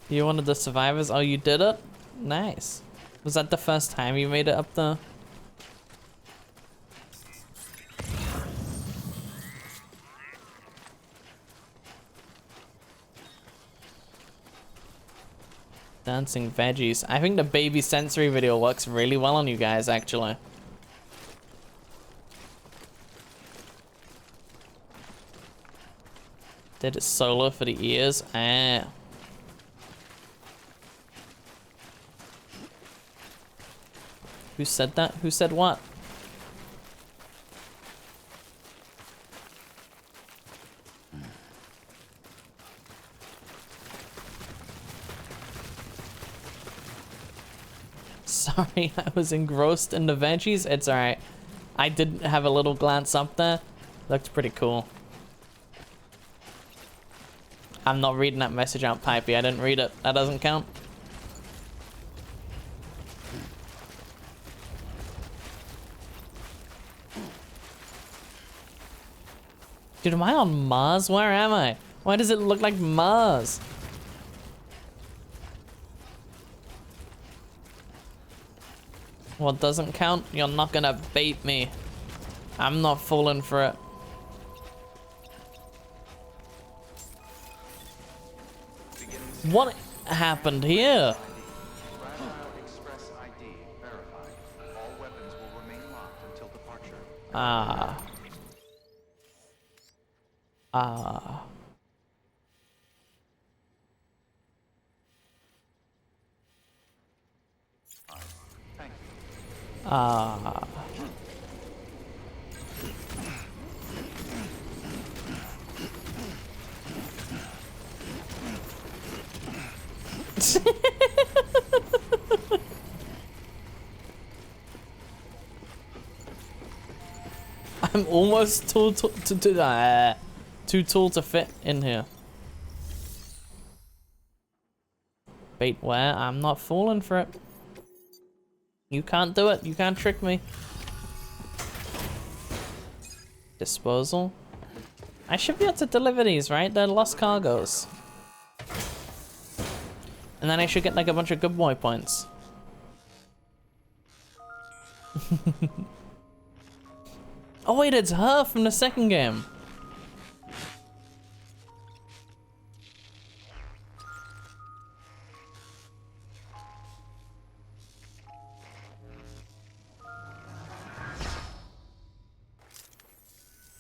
You one of the survivors? Oh, you did it? Nice. Was that the first time you made it up there? Dancing veggies. I think the baby sensory video works really well on you guys, actually. Did it solo for the ears? Ah. Who said that? Who said what? Sorry, I was engrossed in the veggies. It's alright. I did have a little glance up there. Looked pretty cool. I'm not reading that message out, Pipey. I didn't read it. That doesn't count. Dude, am I on Mars? Where am I? Why does it look like Mars? What doesn't count? You're not gonna bait me. I'm not falling for it. What happened here? Express ID verified. All weapons will remain locked until departure. Ah. Thank you. I'm almost too tall to fit in here. Bait where? I'm not falling for it. You can't do it. You can't trick me. Disposal. I should be able to deliver these, right? They're lost cargoes. And then I should get like a bunch of good boy points. Oh wait, it's her from the second game.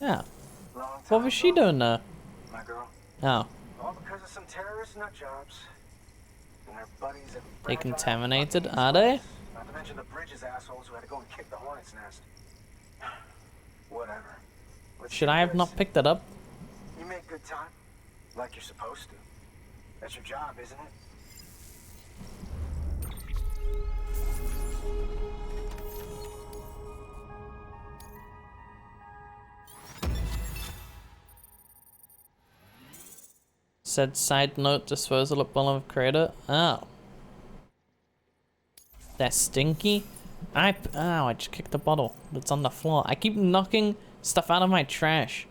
Yeah. What was she doing there? My girl. Oh. All because of some terrorist nut jobs. And their buddies at They Fragile contaminated, fucking are they? Not to mention the Bridges assholes who had to go and kick the hornet's nest. Whatever. Let's Should do I have this. not picked it up? You make good time, like you're supposed to. That's your job, isn't it? Said side note disposal at bottom of crater. Oh. They're stinky. I just kicked the bottle that's on the floor. I keep knocking stuff out of my trash.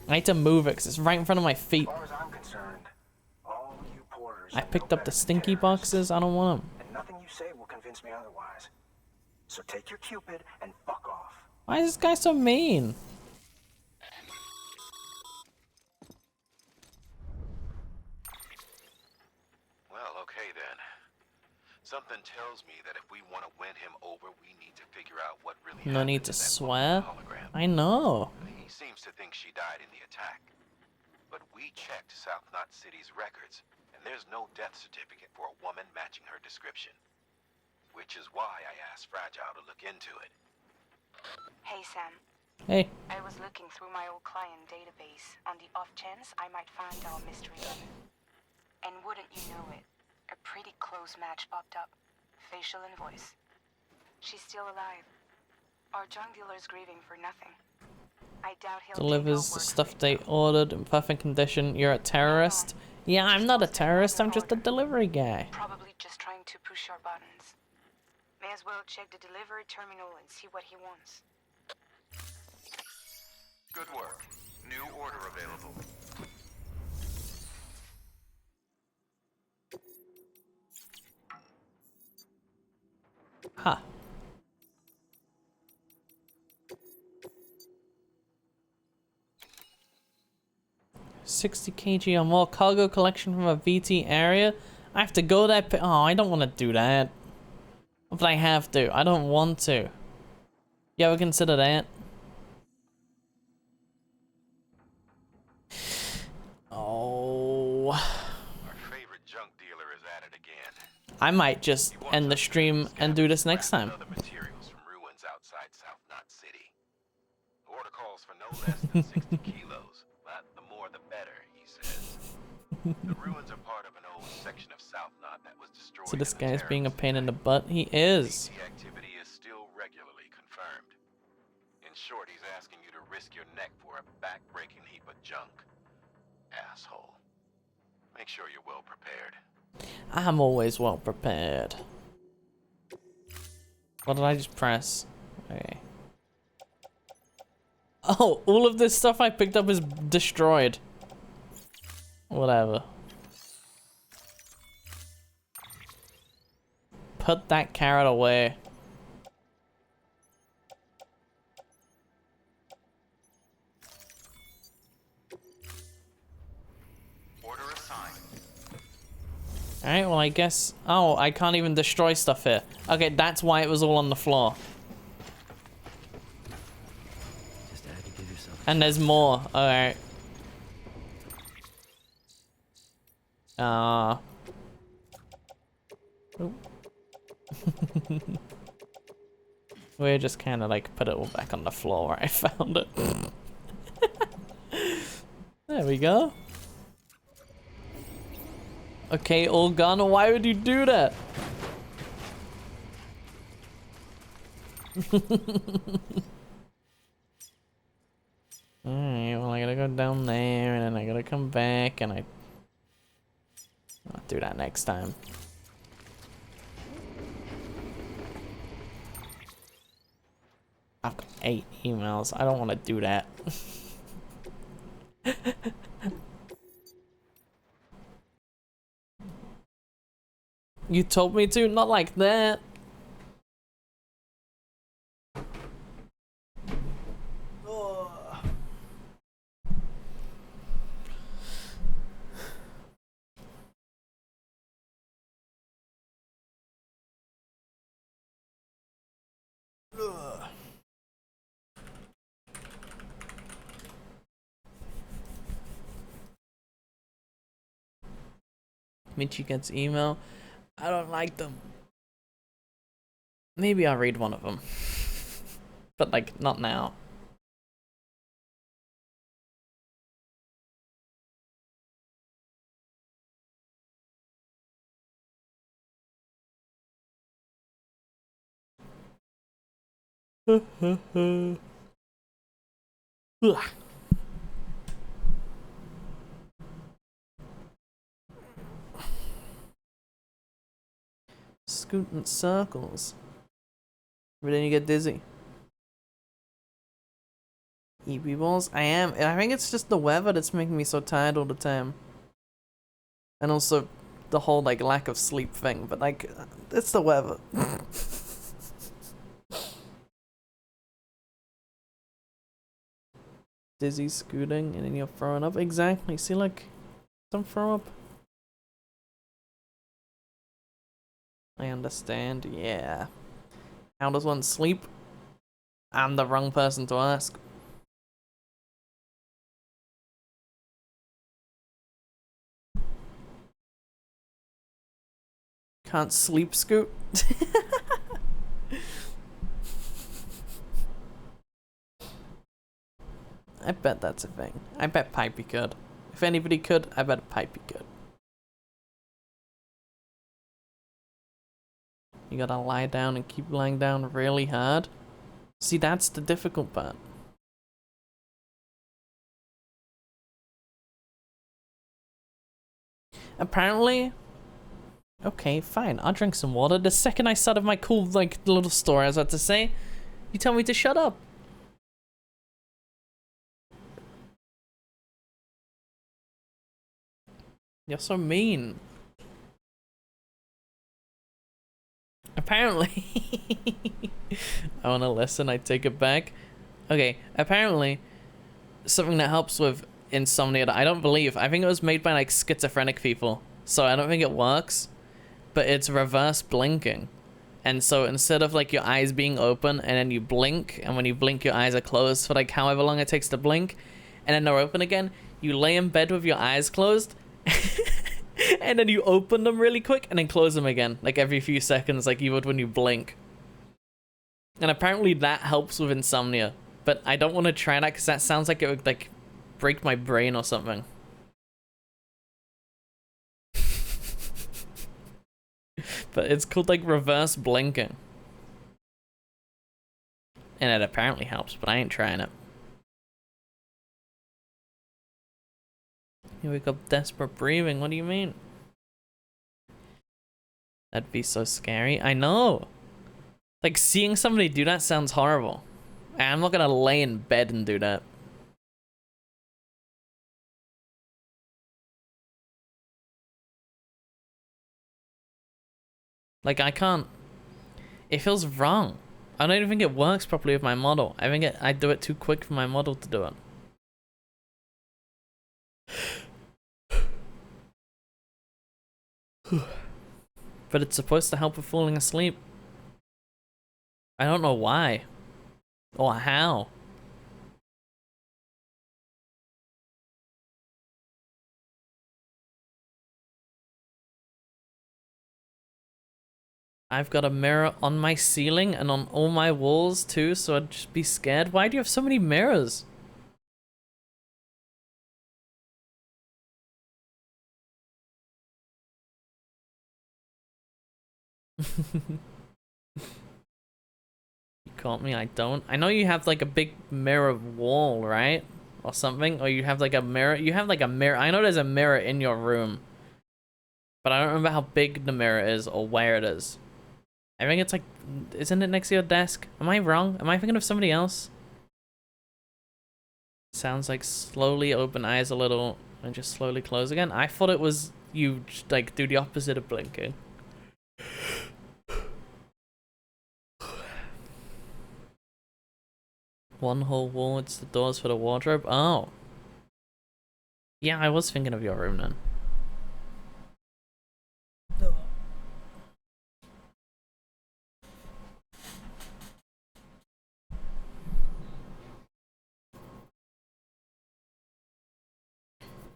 I need to move it because it's right in front of my feet. As far as I'm concerned, all you porters I are no picked up better the than stinky terrorists. boxes. I don't want them. And nothing you say will convince me otherwise. So take your Cupid and fuck off. Why is this guy so mean? Well, okay then. Something tells me that if we want to win him over, we need to figure out what really No happened need to that swear. hologram. I know. He seems to think she died in the attack. But we checked South Knot City's records, and there's no death certificate for a woman matching her description. Which is why I asked Fragile to look into it. Hey, Sam. Hey. I was looking through my old client database on the off chance I might find our mystery woman. And wouldn't you know it, a pretty close match popped up. Facial and voice. She's still alive. Our junk dealer's grieving for nothing. I doubt he'll Delivers take the our word stuff for it, they though. ordered in perfect condition. You're a terrorist. Yeah, I'm not a terrorist. I'm just a delivery guy. Probably just trying to push our buttons. May as well check the delivery terminal and see what he wants. Good work. New order available. Ha. $60 kg or more cargo collection from a VT area. I have to go there. Oh, I don't want to do that. But I have to. I don't want to. You ever consider that? Oh. Our favorite junk dealer is at it again. I might just end the stream and do this next time. Other materials from ruins outside South Knot City. Order calls for no less than 60 kilos, but the more the better, he says. The ruins are part of an old section of South Knot that was destroyed. So this in the guy is being a terrorist pain in the attack. butt. He is. The activity is still regularly confirmed. In short, he's asking you to risk your neck for a back-breaking heap of junk. Asshole. Make sure you're well prepared. I'm always well prepared. What did I just press? Okay. Oh, all of this stuff I picked up is destroyed. Whatever. Put that carrot away. Order assigned. Alright, well I guess... Oh, I can't even destroy stuff here. Okay, that's why it was all on the floor. Just had to give yourself. And there's more. Alright. Oop. We're just kind of like put it all back on the floor where I found it. There we go. Okay, all gone. Why would you do that? Alright, well I gotta go down there and then I gotta come back and I'll do that next time. I've got 8 emails. I don't want to do that. You told me to? Not like that. Michi gets email. I don't like them. Maybe I'll read one of them. But like, not now. Ugh. Scooting circles. But then you get dizzy. EP balls? I am. I think it's just the weather that's making me so tired all the time. And also the whole like lack of sleep thing, but like it's the weather. Dizzy, scooting, and then you're throwing up. Exactly. See, like, don't throw up. I understand. Yeah. How does one sleep? I'm the wrong person to ask. Can't sleep, Scoot. I bet that's a thing. I bet Pipey could. If anybody could, I bet Pipey could. You gotta lie down and keep lying down really hard. See, that's the difficult part. Apparently... Okay, fine. I'll drink some water. The second I started my cool, like, little story I was about to say, you tell me to shut up. You're so mean. Apparently... I wanna listen, I take it back. Okay, apparently, something that helps with insomnia that I don't believe, I think it was made by, like, schizophrenic people. so I don't think it works, but it's reverse blinking. And so instead of like your eyes being open and then you blink, and when you blink your eyes are closed for like however long it takes to blink, and then they're open again, you lay in bed with your eyes closed and then you open them really quick and then close them again, like every few seconds, like you would when you blink. And apparently that helps with insomnia, but I don't want to try that because that sounds like it would like break my brain or something. But it's called like reverse blinking. And it apparently helps, but I ain't trying it. You wake up desperate breathing, what do you mean? That'd be so scary. I know! Like, seeing somebody do that sounds horrible. And I'm not gonna lay in bed and do that. Like, I can't... It feels wrong. I don't even think it works properly with my model. I think I do it too quick for my model to do it. But it's supposed to help with falling asleep. I don't know why. Or how. I've got a mirror on my ceiling and on all my walls too, so I'd just be scared. Why do you have so many mirrors? You caught me, I don't. I know you have like a big mirror wall, right? Or something, or you have like a mirror. You have like a mirror. I know there's a mirror in your room, but I don't remember how big the mirror is or where it is. I think it's like, isn't it next to your desk? Am I wrong? Am I thinking of somebody else? Sounds like slowly open eyes a little and just slowly close again. I thought it was you like do the opposite of blinking. One whole wall, it's the doors for the wardrobe. Oh. Yeah, I was thinking of your room then.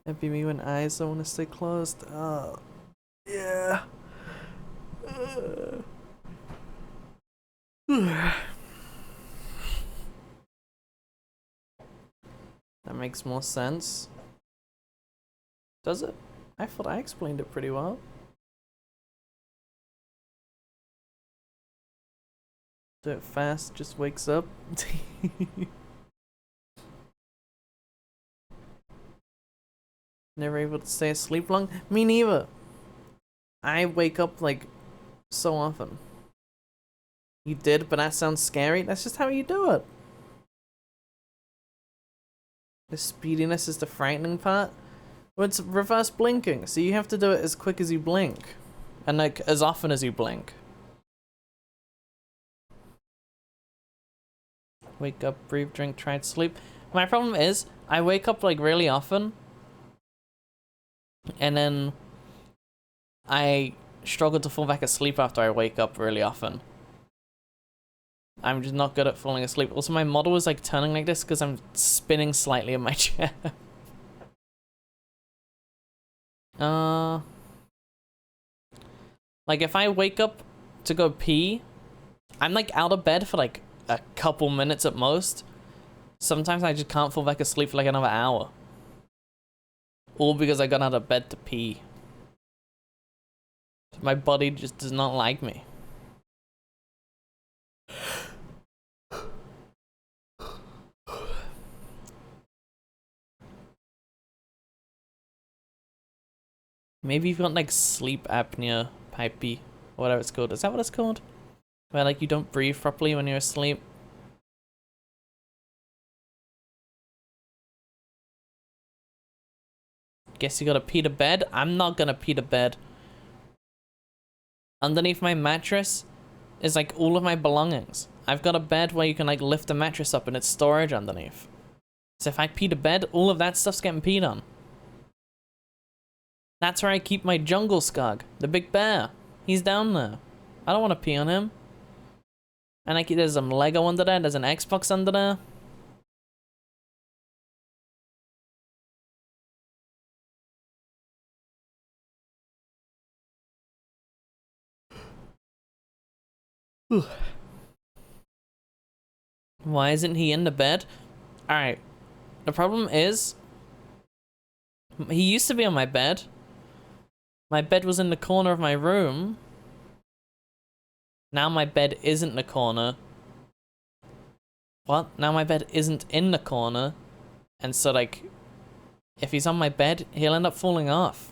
That'd be me when eyes don't want to stay closed. Oh. Yeah. That makes more sense. Does it? I thought I explained it pretty well. Do it fast, just wakes up. Never able to stay asleep long? Me neither. I wake up like so often. You did, but that sounds scary. That's just how you do it. The speediness is the frightening part. Well, it's reverse blinking, so you have to do it as quick as you blink. And like, as often as you blink. Wake up, breathe, drink, try to sleep. My problem is, I wake up like really often. And then I struggle to fall back asleep after I wake up really often. I'm just not good at falling asleep. Also, my model is like turning like this because I'm spinning slightly in my chair. Like if I wake up to go pee, I'm like out of bed for like a couple minutes at most. Sometimes I just can't fall back asleep for like another hour. All because I got out of bed to pee. My body just does not like me. Maybe you've got like sleep apnea, pipey, or whatever it's called. Is that what it's called? Where like you don't breathe properly when you're asleep. Guess you gotta pee to bed? I'm not gonna pee to bed. Underneath my mattress is like all of my belongings. I've got a bed where you can like lift the mattress up and it's storage underneath. So if I pee to bed, all of that stuff's getting peed on. That's where I keep my jungle skug, the big bear. He's down there. I don't want to pee on him. And there's some Lego under there. There's an Xbox under there. Why isn't he in the bed? Alright. The problem is, he used to be on my bed. My bed was in the corner of my room. Now my bed isn't in the corner. What? Now my bed isn't in the corner. And so, like, if he's on my bed, he'll end up falling off.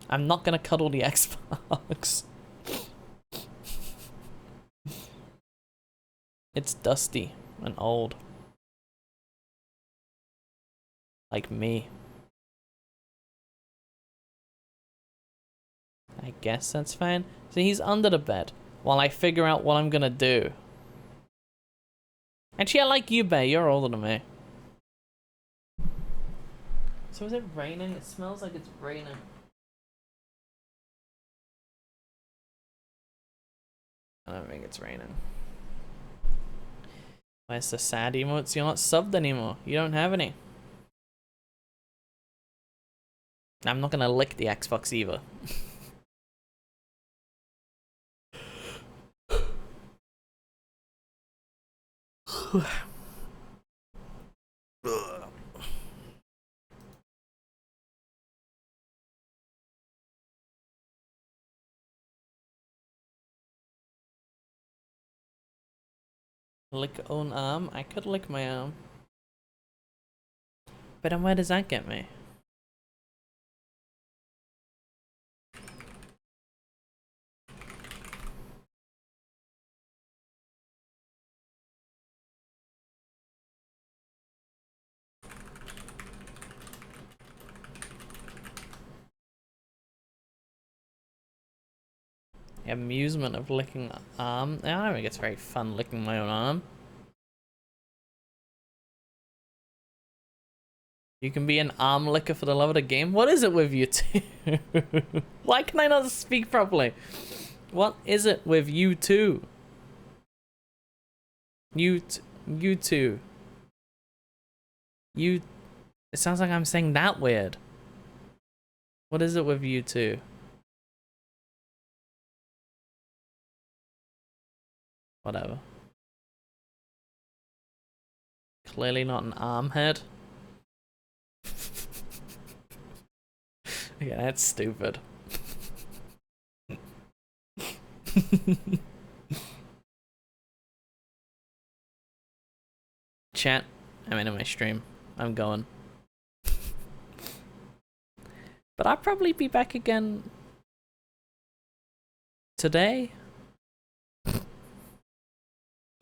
I'm not gonna cuddle the Xbox. It's dusty and old. Like me. I guess that's fine. So he's under the bed while I figure out what I'm gonna do. Actually, I like you, Bay. You're older than me. So is it raining? It smells like it's raining. I don't think it's raining. Where's the sad emotes? You're not subbed anymore. You don't have any. I'm not gonna lick the Xbox either. Lick own arm? I could lick my arm. But then where does that get me? Amusement of licking arm. I don't think it's very fun licking my own arm. You can be an arm licker for the love of the game. What is it with you two? Why can I not speak properly? What is it with you two? You two. It sounds like I'm saying that weird. What is it with you two? Whatever. Clearly not an arm head. Okay, that's stupid. Chat, I'm in my stream. I'm going. But I'll probably be back again today.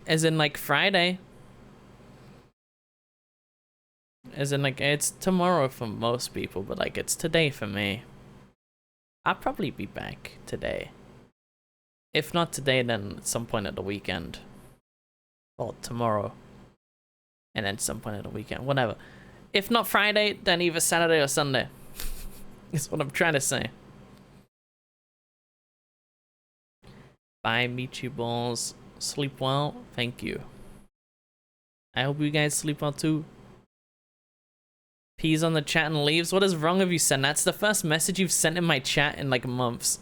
As in, like, Friday. As in, like, it's tomorrow for most people, but, like, it's today for me. I'll probably be back today. If not today, then at some point at the weekend. Or tomorrow. And then some point at the weekend. Whatever. If not Friday, then either Saturday or Sunday. That's what I'm trying to say. Bye, meet you balls. Sleep well. Thank you. I hope you guys sleep well too. Peas on the chat and leaves. What is wrong with you, Sen? That's the first message you've sent in my chat in like months.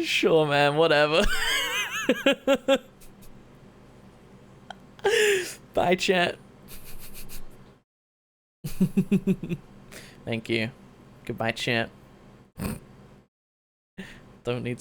Sure, man. Whatever. Bye, chat. Thank you. Goodbye, chat. Don't need some